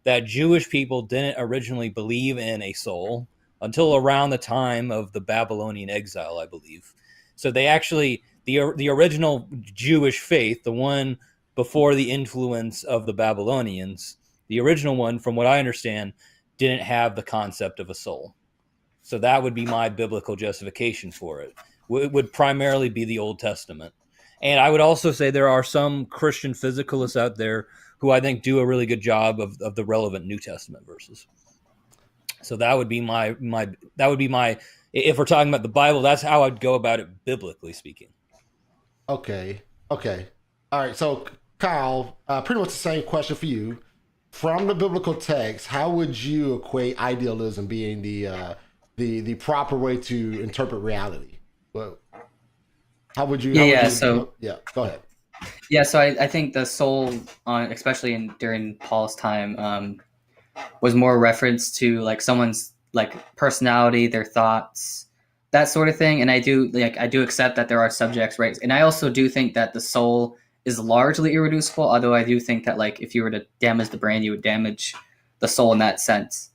that Jewish people didn't originally believe in a soul until around the time of the Babylonian exile, I believe. So they actually the original Jewish faith, the one before the influence of the Babylonians, the original one, from what I understand, didn't have the concept of a soul. So that would be my biblical justification for it. It would primarily be the Old Testament. And I would also say there are some Christian physicalists out there who I think do a really good job of the relevant New Testament verses. So that would be my if we're talking about the Bible, that's how I'd go about it biblically speaking. Okay. Okay. All right. So, Kyle, pretty much the same question for you. From the biblical text, how would you equate idealism being the proper way to interpret reality? Well, how would you? Go ahead. Yeah, so I think the soul, especially during Paul's time, was more reference to like someone's like personality, their thoughts, that sort of thing. And I do accept that there are subjects, right? And I also do think that the soul is largely irreducible, although I do think that like if you were to damage the brain, you would damage the soul in that sense.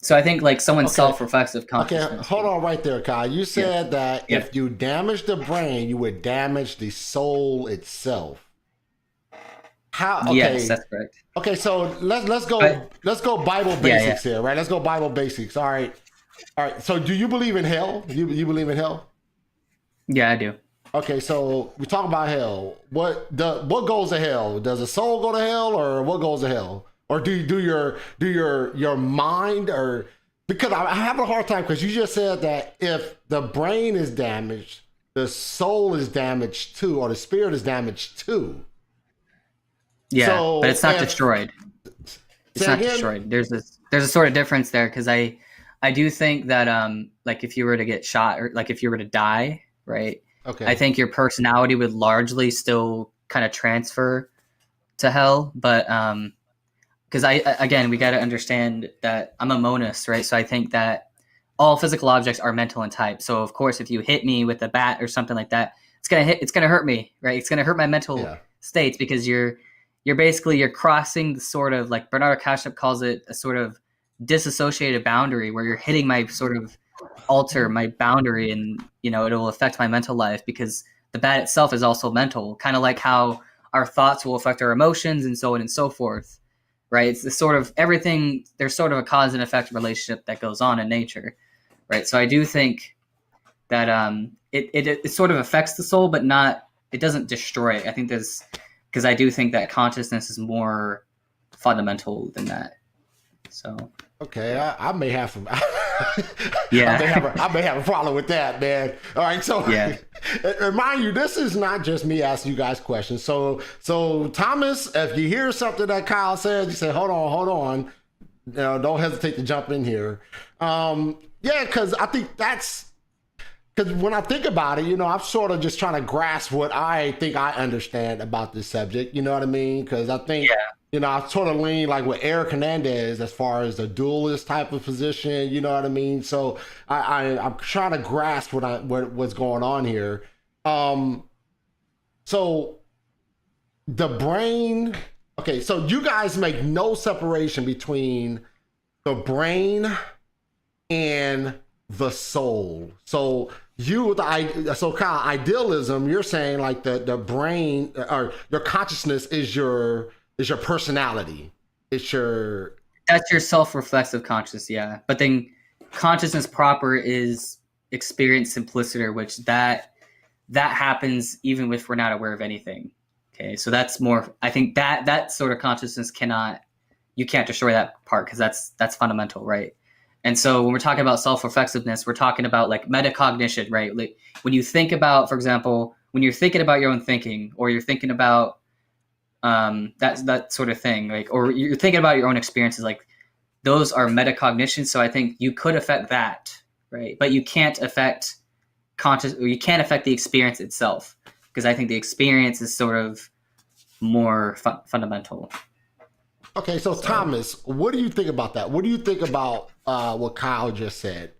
So I think like someone's self-reflexive consciousness. Okay, hold on right there, Kyle. You said that if you damage the brain, you would damage the soul itself. How? Okay. Yes, that's correct. Okay, so let's go Bible basics here, right? Let's go Bible basics. All right. So do you believe in hell? You believe in hell? Yeah, I do. Okay, so we talk about hell. What goes to hell? Does a soul go to hell, or what goes to hell? Or do your mind, or because I have a hard time because you just said that if the brain is damaged, the soul is damaged too, or the spirit is damaged too. Yeah, so but it's not destroyed. It's not destroyed. There's a sort of difference there because I do think that like if you were to get shot or like if you were to die, right? Okay. I think your personality would largely still kind of transfer to hell, but because we got to understand that I'm a monist, right? So I think that all physical objects are mental in type. So of course, if you hit me with a bat or something like that, it's gonna hurt me, right? It's gonna hurt my mental states because you're crossing the sort of like Bernard Kashup calls it a sort of disassociated boundary where you're hitting my sort of alter my boundary, and it'll affect my mental life because the bat itself is also mental, kind of like how our thoughts will affect our emotions and so on and so forth. Right, it's the sort of everything. There's sort of a cause and effect relationship that goes on in nature, right? So I do think that it sort of affects the soul, but it doesn't destroy it. I think because I do think that consciousness is more fundamental than that. So okay, I may have some. Yeah, I may have a problem with that, man. All right, so remind you, this is not just me asking you guys questions. So Thomas, if you hear something that Kyle says, you say, hold on, don't hesitate to jump in here. Because I think because when I think about it, I'm sort of just trying to grasp what I think I understand about this subject. You know what I mean? Because I think. I sort of lean like with Eric Hernandez as far as the dualist type of position, you know what I mean? So I'm trying to grasp what's going on here. So the brain, okay, so you guys make no separation between the brain and the soul. So Kyle, idealism, you're saying like the brain or your consciousness is your personality. That's your self-reflexive consciousness, yeah. But then consciousness proper is experience simpliciter, which that happens even if we're not aware of anything. Okay, so that's more. I think that sort of consciousness you can't destroy that part because that's fundamental, right? And so when we're talking about self-reflexiveness, we're talking about like metacognition, right? Like when you think about, for example, when you're thinking about your own thinking, or you're thinking about that sort of thing, like, or you're thinking about your own experiences, like those are metacognition. So I think you could affect that, right? But you can't affect you can't affect the experience itself, because I think the experience is sort of more fundamental. Okay, so Thomas, what do you think about that? What do you think about what Kyle just said?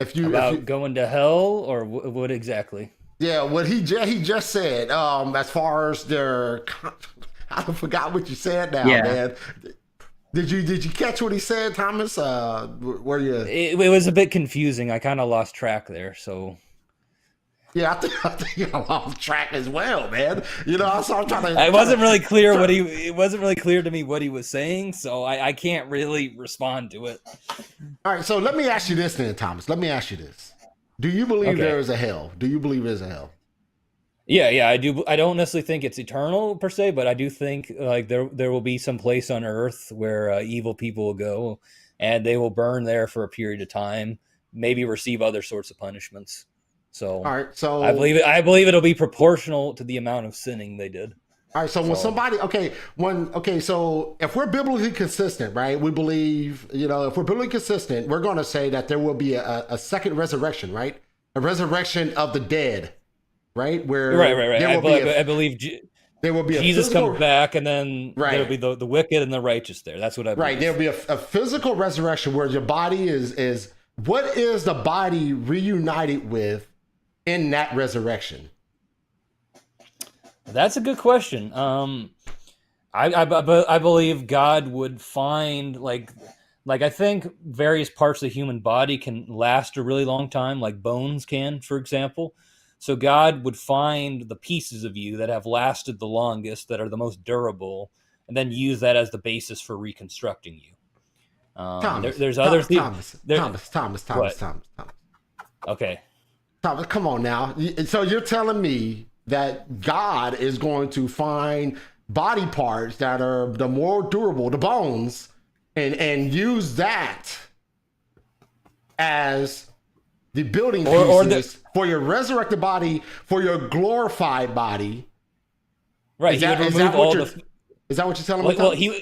If you going to hell, or what exactly? Yeah, what he just said. As far as their, I forgot what you said now, man. Did you catch what he said, Thomas? Were you? It was a bit confusing. I kind of lost track there. So. Yeah, I think I lost track as well, man. You know, I started trying to. It wasn't really clear It wasn't really clear to me what he was saying, so I can't really respond to it. All right, so let me ask you this then, Thomas. Let me ask you this. Do you believe there is a hell? Do you believe there's a hell? Yeah, I do. I don't necessarily think it's eternal per se, but I do think like there will be some place on Earth where evil people will go, and they will burn there for a period of time, maybe receive other sorts of punishments. So, all right, so I believe it'll be proportional to the amount of sinning they did. All right, so when somebody, so if we're biblically consistent, right, we believe, if we're biblically consistent, we're going to say that there will be a second resurrection, right? A resurrection of the dead, right? Where right. I believe there will be Jesus comes back, and then there'll be the wicked and the righteous there. That's what I believe. Right, there'll be a physical resurrection where your body is what is the body reunited with in that resurrection? That's a good question. I believe God would find like I think various parts of the human body can last a really long time, like bones can, for example. So God would find the pieces of you that have lasted the longest, that are the most durable, and then use that as the basis for reconstructing you. Thomas, there's other things. Thomas. Okay. Thomas, come on now. So you're telling me that God is going to find body parts that are the more durable, the bones, and use that as the building pieces for your resurrected body, for your glorified body. Right. Is that what you're telling me? Well,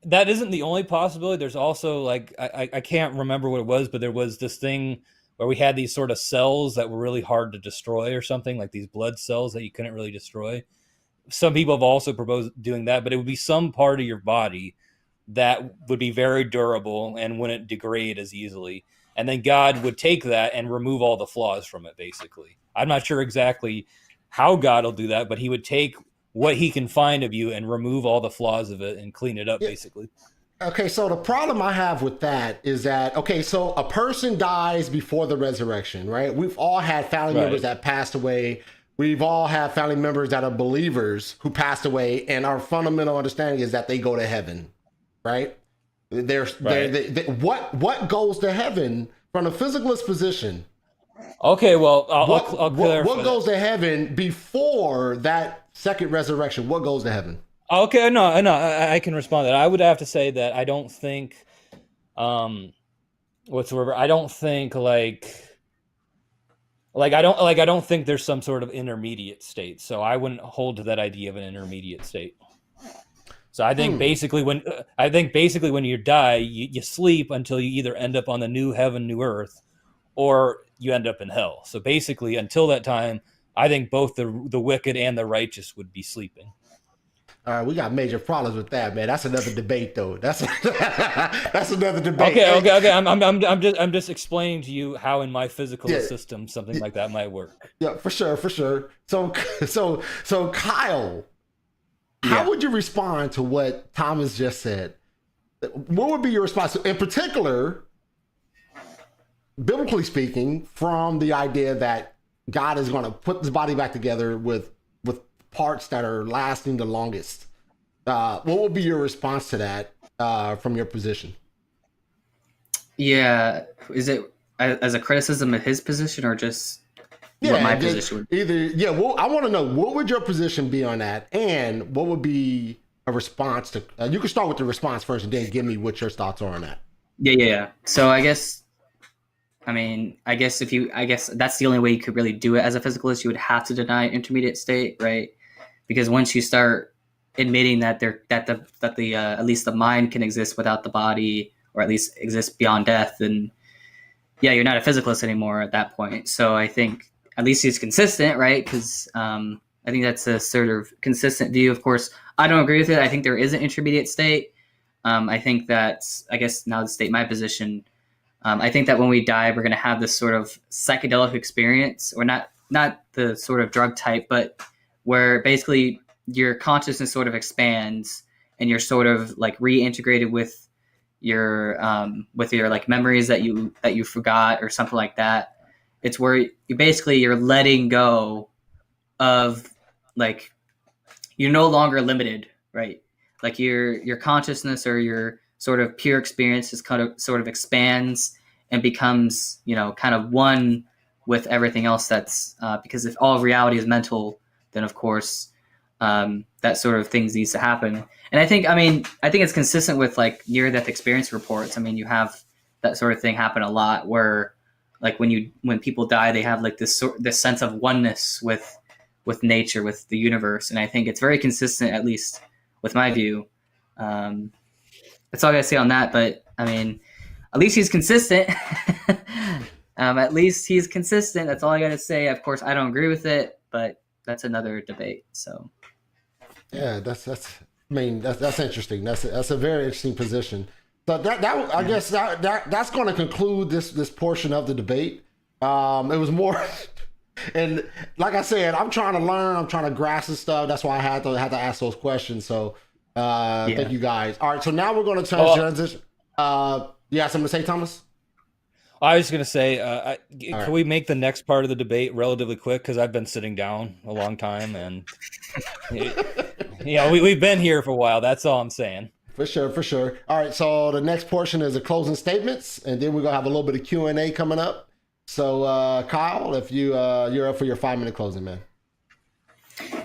that isn't the only possibility. There's also like I can't remember what it was, but there was this thing where we had these sort of cells that were really hard to destroy or something, like these blood cells that you couldn't really destroy. Some people have also proposed doing that, but it would be some part of your body that would be very durable and wouldn't degrade as easily. And then God would take that and remove all the flaws from it, basically. I'm not sure exactly how God will do that, but he would take what he can find of you and remove all the flaws of it and clean it up, basically. Okay, so the problem I have with that is that, so a person dies before the resurrection, right? We've all had family members that passed away. We've all had family members that are believers who passed away, and our fundamental understanding is that they go to heaven, right? What goes to heaven from a physicalist position? Okay, well, I'll clarify. What goes to heaven before that second resurrection? What goes to heaven? Okay, no, I can respond to that. I would have to say that I don't think, whatsoever. I don't think I don't think there's some sort of intermediate state. So I wouldn't hold to that idea of an intermediate state. So I think basically when you die, you sleep until you either end up on the new heaven, new earth, or you end up in hell. So basically, until that time, I think both the wicked and the righteous would be sleeping. All right, we got major problems with that, man. That's another debate, though. That's another debate. Okay. I'm just explaining to you how in my physical system something like that might work. Yeah, for sure. So Kyle, how would you respond to what Thomas just said? What would be your response, in particular, biblically speaking, from the idea that God is going to put this body back together with parts that are lasting the longest? What would be your response to that from your position? Yeah, is it as a criticism of his position, or just what my position would be? Either, well, I want to know, what would your position be on that, and what would be a response to? You can start with the response first, and then give me what your thoughts are on that. Yeah. So I guess that's the only way you could really do it as a physicalist. You would have to deny intermediate state, right? Because once you start admitting that the at least the mind can exist without the body, or at least exist beyond death, then yeah, you're not a physicalist anymore at that point. So I think at least he's consistent, right? Because I think that's a sort of consistent view. Of course, I don't agree with it. I think there is an intermediate state. I think that, I guess now to state my position, I think that when we die, we're going to have this sort of psychedelic experience, or not the sort of drug type, but where basically your consciousness sort of expands and you're sort of like reintegrated with your like memories that you forgot or something like that. It's where you're letting go of, like, you're no longer limited, right? Like your consciousness or your sort of pure experience just kind of sort of expands and becomes, kind of one with everything else. That's because if all of reality is mental, then of course that sort of things needs to happen. And I think it's consistent with like near-death experience reports. I mean, you have that sort of thing happen a lot, where like when people die, they have like this sense of oneness with nature, with the universe. And I think it's very consistent, at least with my view. That's all I gotta say on that. But I mean, at least he's consistent. At least he's consistent. That's all I gotta say. Of course, I don't agree with it, but that's another debate. So yeah, that's interesting. That's a very interesting position. So that I guess that's going to conclude this portion of the debate. It was more, and like I said, I'm trying to learn. I'm trying to grasp this stuff. That's why I had to ask those questions. So thank you guys. All right, so now we're going to transition. You have something to say, Thomas? I was going to say, can we make the next part of the debate relatively quick? Because I've been sitting down a long time, and we've been here for a while. That's all I'm saying. For sure. All right, so the next portion is the closing statements, and then we're gonna have a little bit of Q&A coming up. So, Kyle, if you're up for your 5-minute closing, man.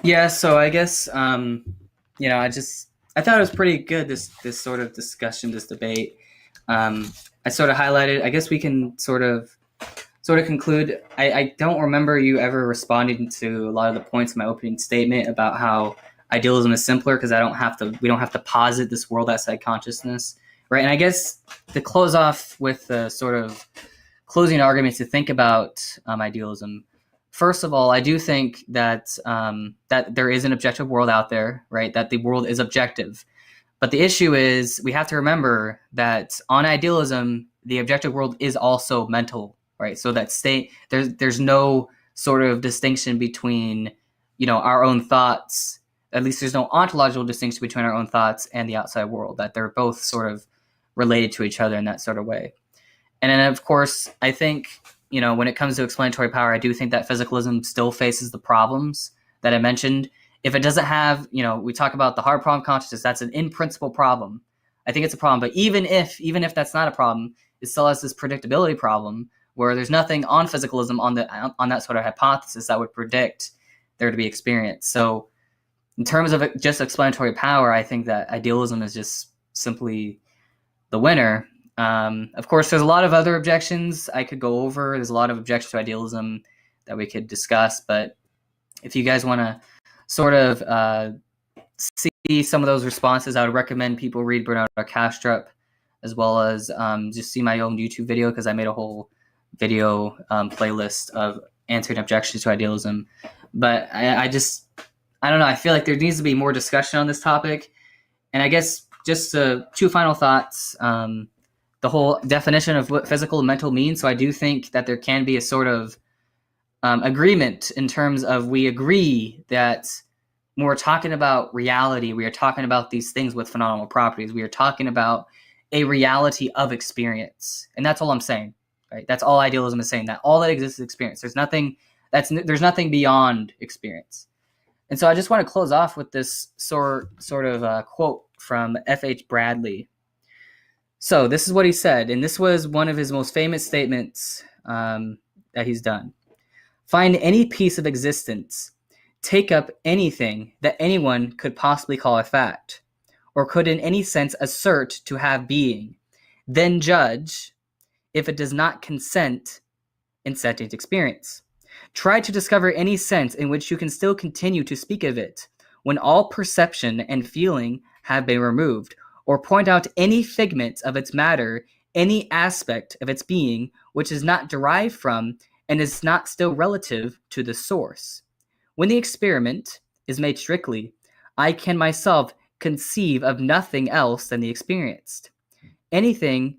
Yeah. So I guess I thought it was pretty good, this sort of discussion, this debate. I sort of highlighted. I guess we can sort of conclude. I don't remember you ever responding to a lot of the points in my opening statement about how idealism is simpler, because we don't have to posit this world outside consciousness, right? And I guess to close off with the sort of closing arguments to think about idealism. First of all, I do think that that there is an objective world out there, right? That the world is objective. But the issue is we have to remember that on idealism, the objective world is also mental, right? So that there's no sort of distinction between, our own thoughts. At least there's no ontological distinction between our own thoughts and the outside world, that they're both sort of related to each other in that sort of way. And then, of course, I think, when it comes to explanatory power, I do think that physicalism still faces the problems that I mentioned. If it doesn't have, we talk about the hard problem consciousness, that's an in-principle problem. I think it's a problem. But even if that's not a problem, it still has this predictability problem where there's nothing on physicalism on that sort of hypothesis that would predict there to be experience. So in terms of just explanatory power, I think that idealism is just simply the winner. Of course, there's a lot of other objections I could go over. There's a lot of objections to idealism that we could discuss. But if you guys want to sort of see some of those responses, I would recommend people read Bernardo Kastrup, as well as just see my own YouTube video, because I made a whole video playlist of answering objections to idealism. But I don't know. I feel like there needs to be more discussion on this topic. And I guess just 2 final thoughts. The whole definition of what physical and mental means. So I do think that there can be a sort of agreement in terms of, we agree that when we're talking about reality, we are talking about these things with phenomenal properties. We are talking about a reality of experience. And that's all I'm saying, right? That's all idealism is saying, that all that exists is experience. There's nothing beyond experience. And so I just want to close off with this sort of quote from F.H. Bradley. So this is what he said, and this was one of his most famous statements that he's done. Find any piece of existence, take up anything that anyone could possibly call a fact, or could in any sense assert to have being, then judge if it does not consent in sentient experience. Try to discover any sense in which you can still continue to speak of it, when all perception and feeling have been removed, or point out any figment of its matter, any aspect of its being which is not derived from and is not still relative to the source. When the experiment is made strictly, I can myself conceive of nothing else than the experienced. Anything,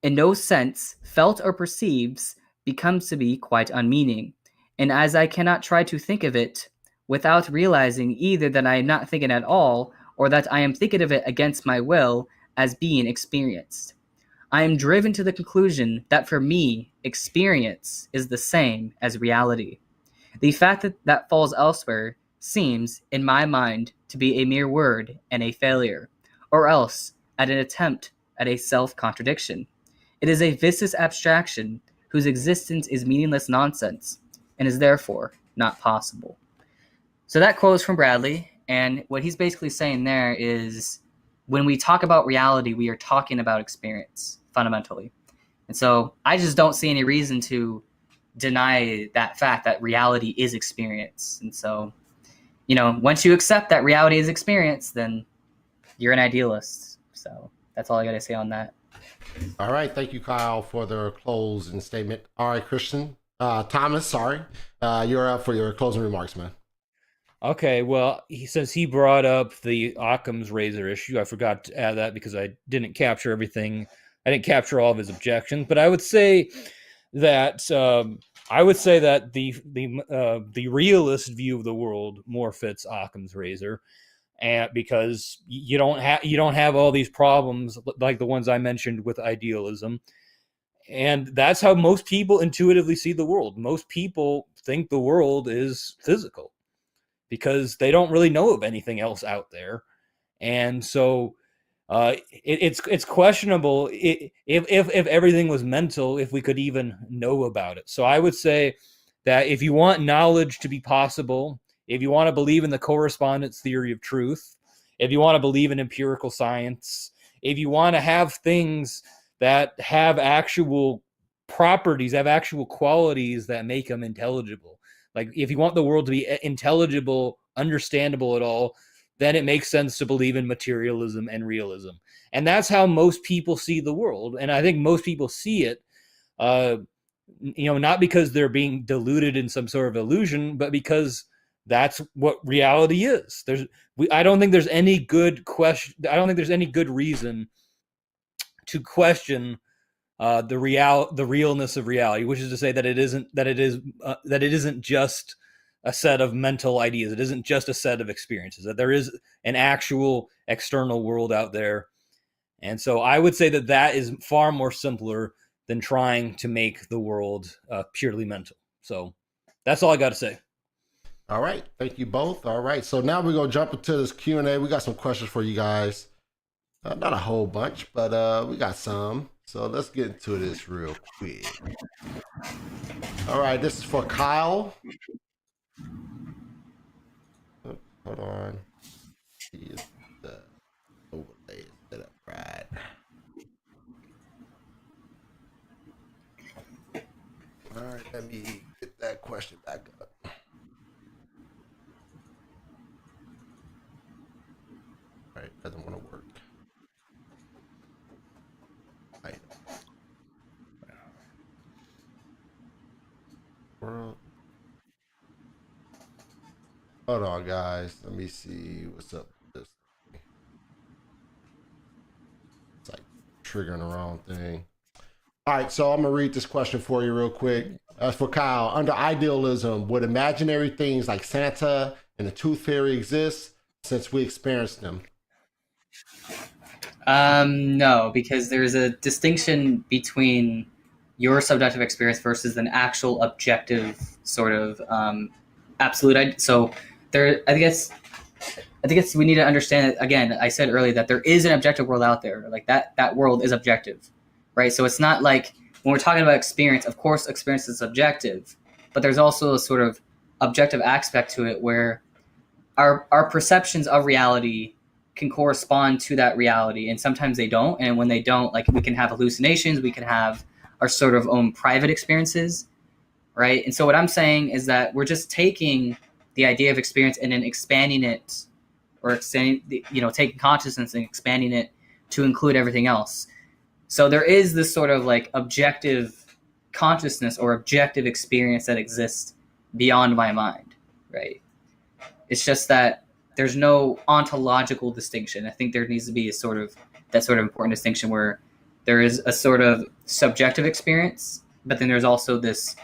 in no sense, felt or perceived, becomes to be quite unmeaning, and as I cannot try to think of it without realizing either that I am not thinking at all, or that I am thinking of it against my will as being experienced, I am driven to the conclusion that for me, experience is the same as reality. The fact that falls elsewhere seems, in my mind, to be a mere word and a failure, or else at an attempt at a self-contradiction. It is a vicious abstraction whose existence is meaningless nonsense, and is therefore not possible. So that quote is from Bradley, and what he's basically saying there is when we talk about reality, we are talking about experience, fundamentally. And so I just don't see any reason to deny that fact that reality is experience. And so, once you accept that reality is experience, then you're an idealist. So that's all I got to say on that. All right. Thank you, Kyle, for the closing statement. All right, Christian. Thomas, sorry. You're up for your closing remarks, man. Okay, well, since he brought up the Occam's razor issue, I forgot to add that because I didn't capture everything. I didn't capture all of his objections, but I would say that the realist view of the world more fits Occam's razor, and because you don't have all these problems like the ones I mentioned with idealism, and that's how most people intuitively see the world. Most people think the world is physical, because they don't really know of anything else out there. And so it's questionable if everything was mental, if we could even know about it. So I would say that if you want knowledge to be possible, if you want to believe in the correspondence theory of truth, if you want to believe in empirical science, if you want to have things that have actual properties, have actual qualities that make them intelligible, like if you want the world to be intelligible, understandable at all, then it makes sense to believe in materialism and realism. And that's how most people see the world. And I think most people see it, not because they're being deluded in some sort of illusion, but because that's what reality is. I don't think there's any good reason to question the realness of reality, which is to say that it isn't just a set of mental ideas. It isn't just a set of experiences, that there is an actual external world out there. And so I would say that is far more simpler than trying to make the world purely mental. So that's all I got to say. All right. Thank you both. All right. So now we're going to jump into this Q&A. We got some questions for you guys. Not a whole bunch, but we got some. So let's get into this real quick. All right, this is for Kyle. Oh, hold on. See if the overlay is set up right. All right, let me get that question back up. All right, doesn't want to work. Right. World. Hold on, guys. Let me see what's up with this. It's like triggering the wrong thing. All right, so I'm gonna read this question for you real quick. For Kyle, under idealism, would imaginary things like Santa and the Tooth Fairy exist since we experienced them? No, because there's a distinction between your subjective experience versus an actual objective sort of absolute. So I guess we need to understand, again, I said earlier that there is an objective world out there. Like that world is objective, right? So it's not like when we're talking about experience, of course, experience is subjective, but there's also a sort of objective aspect to it where our perceptions of reality can correspond to that reality, and sometimes they don't. And when they don't, like, we can have hallucinations, we can have our sort of own private experiences, right? And so what I'm saying is that we're just taking the idea of experience and then expanding it, or taking consciousness and expanding it to include everything else. So there is this sort of like objective consciousness or objective experience that exists beyond my mind, right? It's just that there's no ontological distinction. I think there needs to be that sort of important distinction where there is a sort of subjective experience, but then there's also this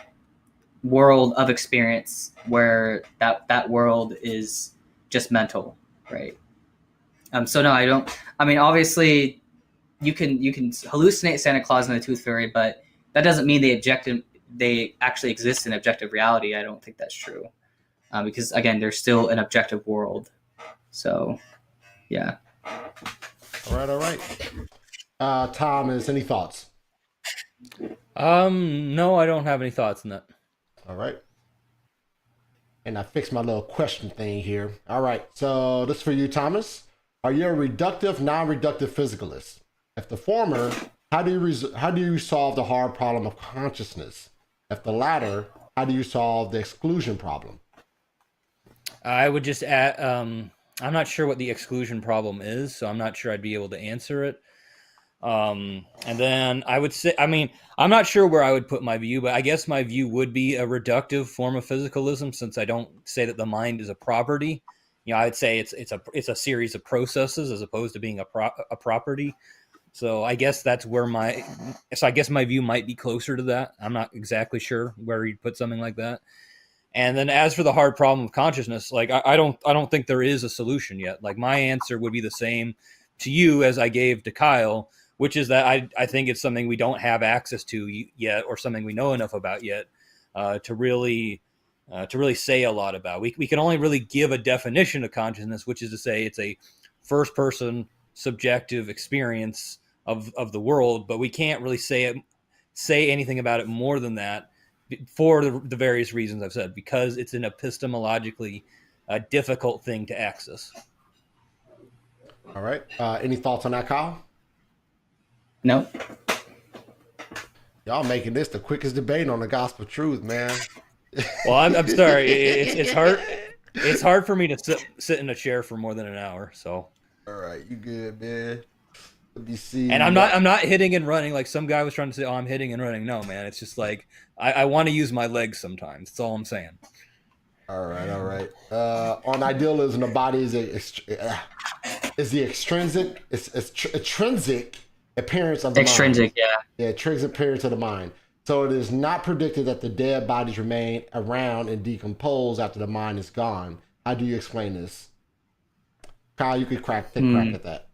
world of experience where that world is just mental, right? So no, I don't. I mean, obviously, you can hallucinate Santa Claus and the Tooth Fairy, but that doesn't mean they actually exist in objective reality. I don't think that's true, because again, there's still an objective world. So, yeah. All right. Thomas, any thoughts? No, I don't have any thoughts on that. All right. And I fixed my little question thing here. All right. So this is for you, Thomas. Are you a reductive, non-reductive physicalist? If the former, how do you solve the hard problem of consciousness? If the latter, how do you solve the exclusion problem? I would just add, I'm not sure what the exclusion problem is, so I'm not sure I'd be able to answer it. And then I would say, I mean, I'm not sure where I would put my view, but I guess my view would be a reductive form of physicalism, since I don't say that the mind is a property. I'd say it's a series of processes as opposed to being a property. So I guess that's where my view might be closer to that. I'm not exactly sure where you'd put something like that. And then as for the hard problem of consciousness, like I don't think there is a solution yet. Like my answer would be the same to you as I gave to Kyle, which is that I think it's something we don't have access to yet, or something we know enough about yet to really say a lot about. We can only really give a definition of consciousness, which is to say it's a first person subjective experience of the world, but we can't really say anything about it more than that for the various reasons I've said, because it's an epistemologically difficult thing to access. All right. Any thoughts on that, Kyle? No. Y'all making this the quickest debate on the gospel truth, man. Well, I'm sorry. It's hard. It's hard for me to sit in a chair for more than an hour. So. All right, you good, man? Let me see. And I'm not hitting and running like some guy was trying to say. Oh, I'm hitting and running. No, man. It's just like I want to use my legs sometimes. That's all I'm saying. All right. On idealism, the body is the extrinsic appearance of the extrinsic, mind. Yeah, intrinsic appearance of the mind. So it is not predicted that the dead bodies remain around and decompose after the mind is gone. How do you explain this? Kyle, you could take crack at that.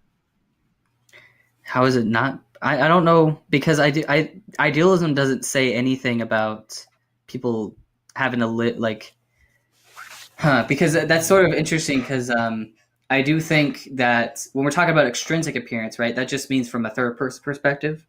How is it not? I don't know, because idealism doesn't say anything about people having to live because that's sort of interesting, because I do think that when we're talking about extrinsic appearance, right, that just means from a third person perspective,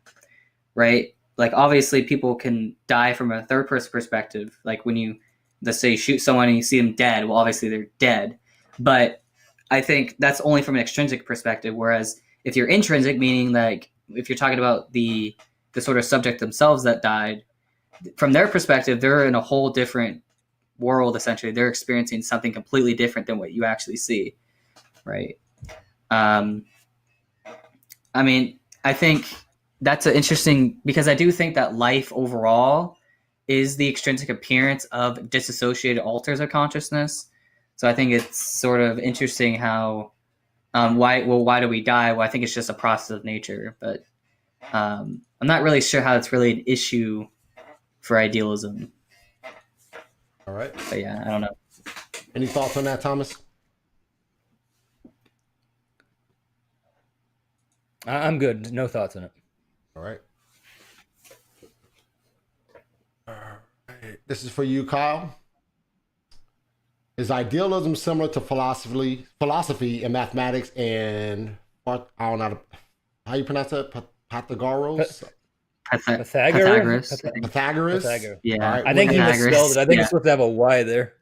right? Like obviously people can die from a third person perspective. Like when you, let's say, shoot someone and you see them dead, well, obviously they're dead. But I think that's only from an extrinsic perspective. Whereas if you're intrinsic, meaning like if you're talking about the sort of subject themselves that died, from their perspective, they're in a whole different world. Essentially, they're experiencing something completely different than what you actually see, right? I mean, I think that's interesting, because I do think that life overall is the extrinsic appearance of disassociated alters of consciousness. So I think it's sort of interesting how why do we die? Well, I think it's just a process of nature, but I'm not really sure how it's really an issue for idealism. All right. But yeah, I don't know. Any thoughts on that, Thomas? I'm good. No thoughts on it. All right. This is for you, Kyle. Is idealism similar to philosophy and mathematics and I don't know how you pronounce it? Pythagoras? Pythagoras. Pythagoras? Yeah. Right. I think he misspelled it. I think it's supposed to have a Y there.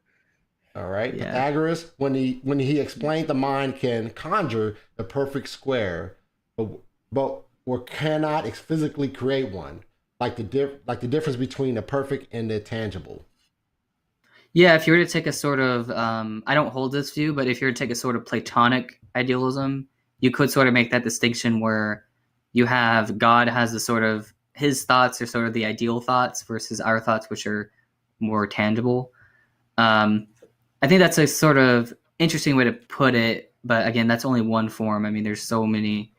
All right. Yeah. Pythagoras, when he explained the mind can conjure the perfect square, but cannot physically create one, like the difference between the perfect and the tangible. Yeah, if you were to take a sort of, I don't hold this view, but if you were to take a sort of Platonic idealism, you could sort of make that distinction where you have God has the sort of, his thoughts are sort of the ideal thoughts versus our thoughts, which are more tangible. Um, I think that's a sort of interesting way to put it, but again, that's only one form. I mean, there's so many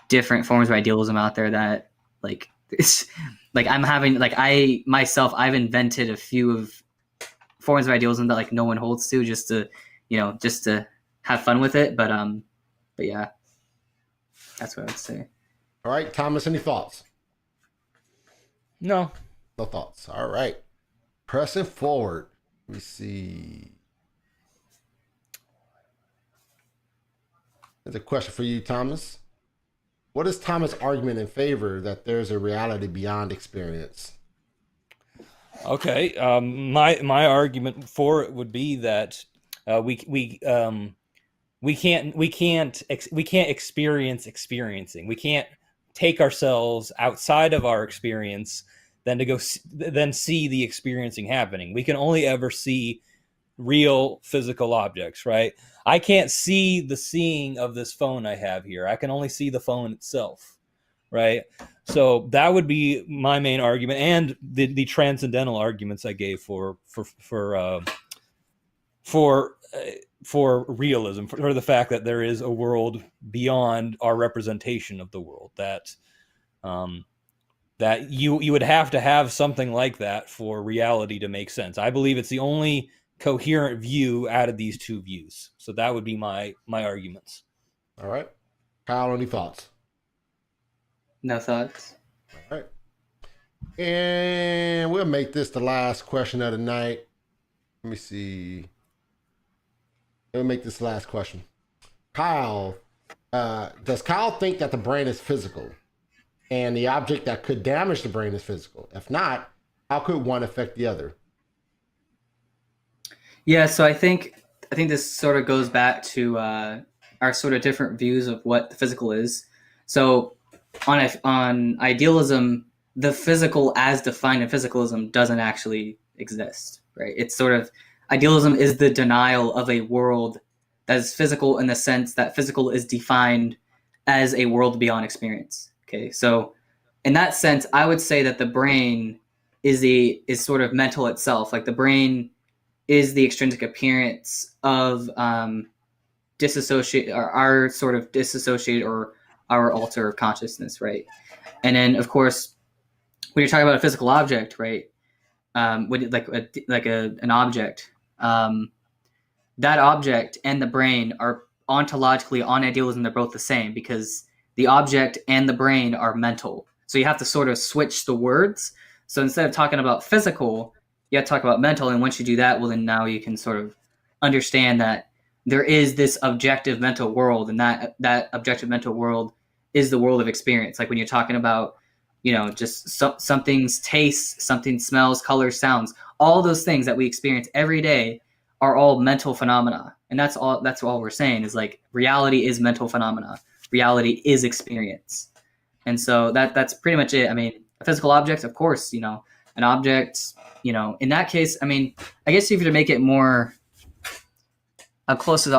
different forms of idealism out there that, like, it's like I'm having, like, I myself, I've invented a few of forms of idealism that like no one holds to, just to, just to have fun with it. But yeah, that's what I would say. All right, Thomas, any thoughts? No. No thoughts. All right. Pressing forward. Let me see. There's a question for you, Thomas. What is Thomas' argument in favor that there's a reality beyond experience? Okay. My argument for it would be that we can't experience experiencing. We can't take ourselves outside of our experience then see the experiencing happening. We can only ever see real physical objects, right? I can't see the seeing of this phone I have here. I can only see the phone itself, right? So that would be my main argument, and the transcendental arguments I gave for realism, for the fact that there is a world beyond our representation of the world, that that you would have to have something like that for reality to make sense. I believe it's the only coherent view out of these two views. So that would be my arguments. All right. Kyle, any thoughts? No thoughts. All right. And we'll make this the last question of the night. Let me see. We'll make this last question. Kyle, does Kyle think that the brain is physical and the object that could damage the brain is physical? If not, how could one affect the other? Yeah, so I think this sort of goes back to our sort of different views of what the physical is. So on idealism, the physical as defined in physicalism doesn't actually exist, right? It's sort of, idealism is the denial of a world that is physical in the sense that physical is defined as a world beyond experience. Okay, so in that sense, I would say that the brain is sort of mental itself. Like the brain is the extrinsic appearance of dissociate, or our sort of dissociated or our alter of consciousness, right? And then, of course, when you're talking about a physical object, right? An object, that object and the brain are ontologically, on idealism, they're both the same because the object and the brain are mental. So you have to sort of switch the words. So instead of talking about physical, you have to talk about mental. And once you do that, well, then now you can sort of understand that there is this objective mental world, and that objective mental world is the world of experience. Like when you're talking about, just something's taste, something smells, colors, sounds, all those things that we experience every day are all mental phenomena. And that's all we're saying is like reality is mental phenomena. Reality is experience. And so that's pretty much it. I mean, a physical object, of course, an object, in that case, I mean, I guess if you were to make it more, I'll close it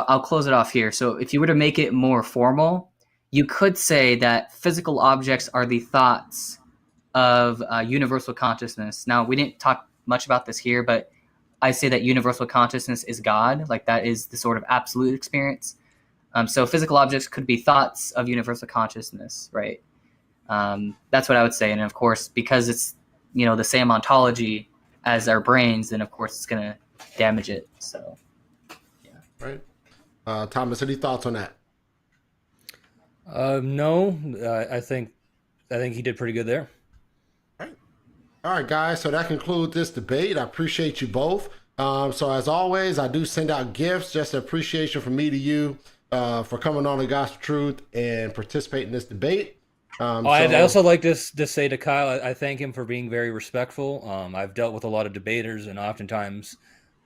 off here. So if you were to make it more formal, you could say that physical objects are the thoughts of universal consciousness. Now, we didn't talk much about this here, but I say that universal consciousness is God. Like that is the sort of absolute experience. So physical objects could be thoughts of universal consciousness, right? That's what I would say. And of course, because it's, the same ontology as our brains, then of course it's going to damage it. So, yeah. Right. Thomas, any thoughts on that? No, I think he did pretty good there. All right, guys. So that concludes this debate. I appreciate you both. So as always, I do send out gifts, just appreciation from me to you for coming on the Gospel Truth and participating in this debate. I'd also like to say to Kyle, I thank him for being very respectful. I've dealt with a lot of debaters, and oftentimes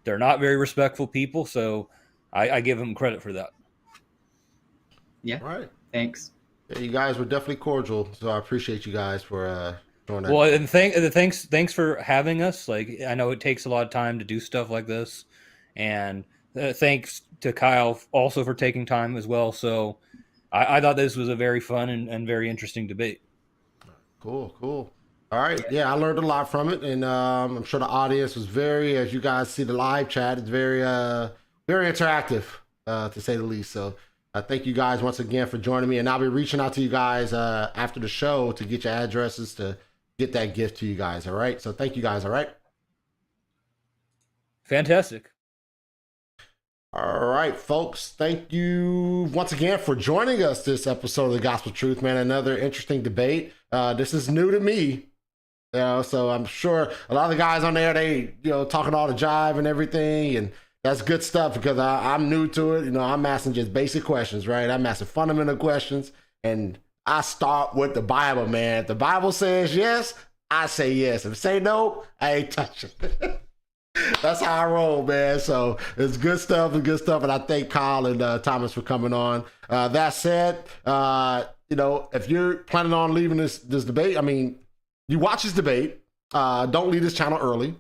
they're not very respectful people. So I give him credit for that. Yeah. All right. Thanks. Yeah, you guys were definitely cordial. So I appreciate you guys for Well, and thanks for having us. Like, I know it takes a lot of time to do stuff like this, and thanks to Kyle also for taking time as well. So I thought this was a very fun and very interesting debate. Cool. All right. Yeah, I learned a lot from it, and I'm sure the audience was very, as you guys see the live chat, it's very interactive, to say the least. So thank you guys once again for joining me, and I'll be reaching out to you guys after the show to get your addresses to get that gift to you guys. All right. So thank you guys. All right. Fantastic. All right, folks. Thank you once again for joining us this episode of the Gospel Truth, man. Another interesting debate. This is new to me. So I'm sure a lot of the guys on there, they, talking all the jive and everything, and that's good stuff because I'm new to it. I'm asking just basic questions, right? I'm asking fundamental questions, and I start with the Bible, man. If the Bible says yes, I say yes. If it say no, I ain't touching it. That's how I roll, man. So it's good stuff, and I thank Kyle and Thomas for coming on. That said, if you're planning on leaving this debate, I mean, you watch this debate, don't leave this channel early.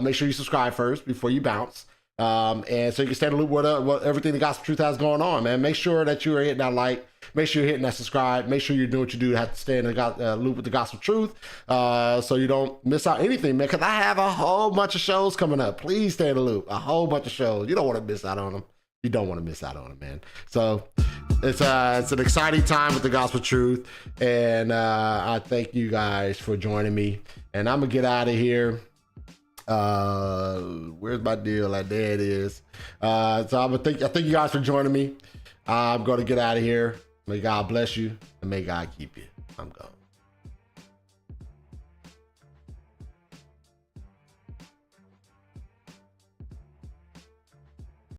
Make sure you subscribe first before you bounce. And so you can stay in the loop with what everything the Gospel Truth has going on, man. Make sure that you are hitting that like, make sure you're hitting that subscribe, make sure you're doing what you do to have to stay in the loop with the Gospel Truth, so you don't miss out anything, man, because I have a whole bunch of shows coming up. Please stay in the loop. A whole bunch of shows. You don't want to miss out on them. You don't want to miss out on them, man. So it's an exciting time with the Gospel Truth, and I thank you guys for joining me, and I'm gonna get out of here. Where's my deal? Like, there it is. So I thank you guys for joining me. I'm going to get out of here. May God bless you, and may God keep you. I'm gone.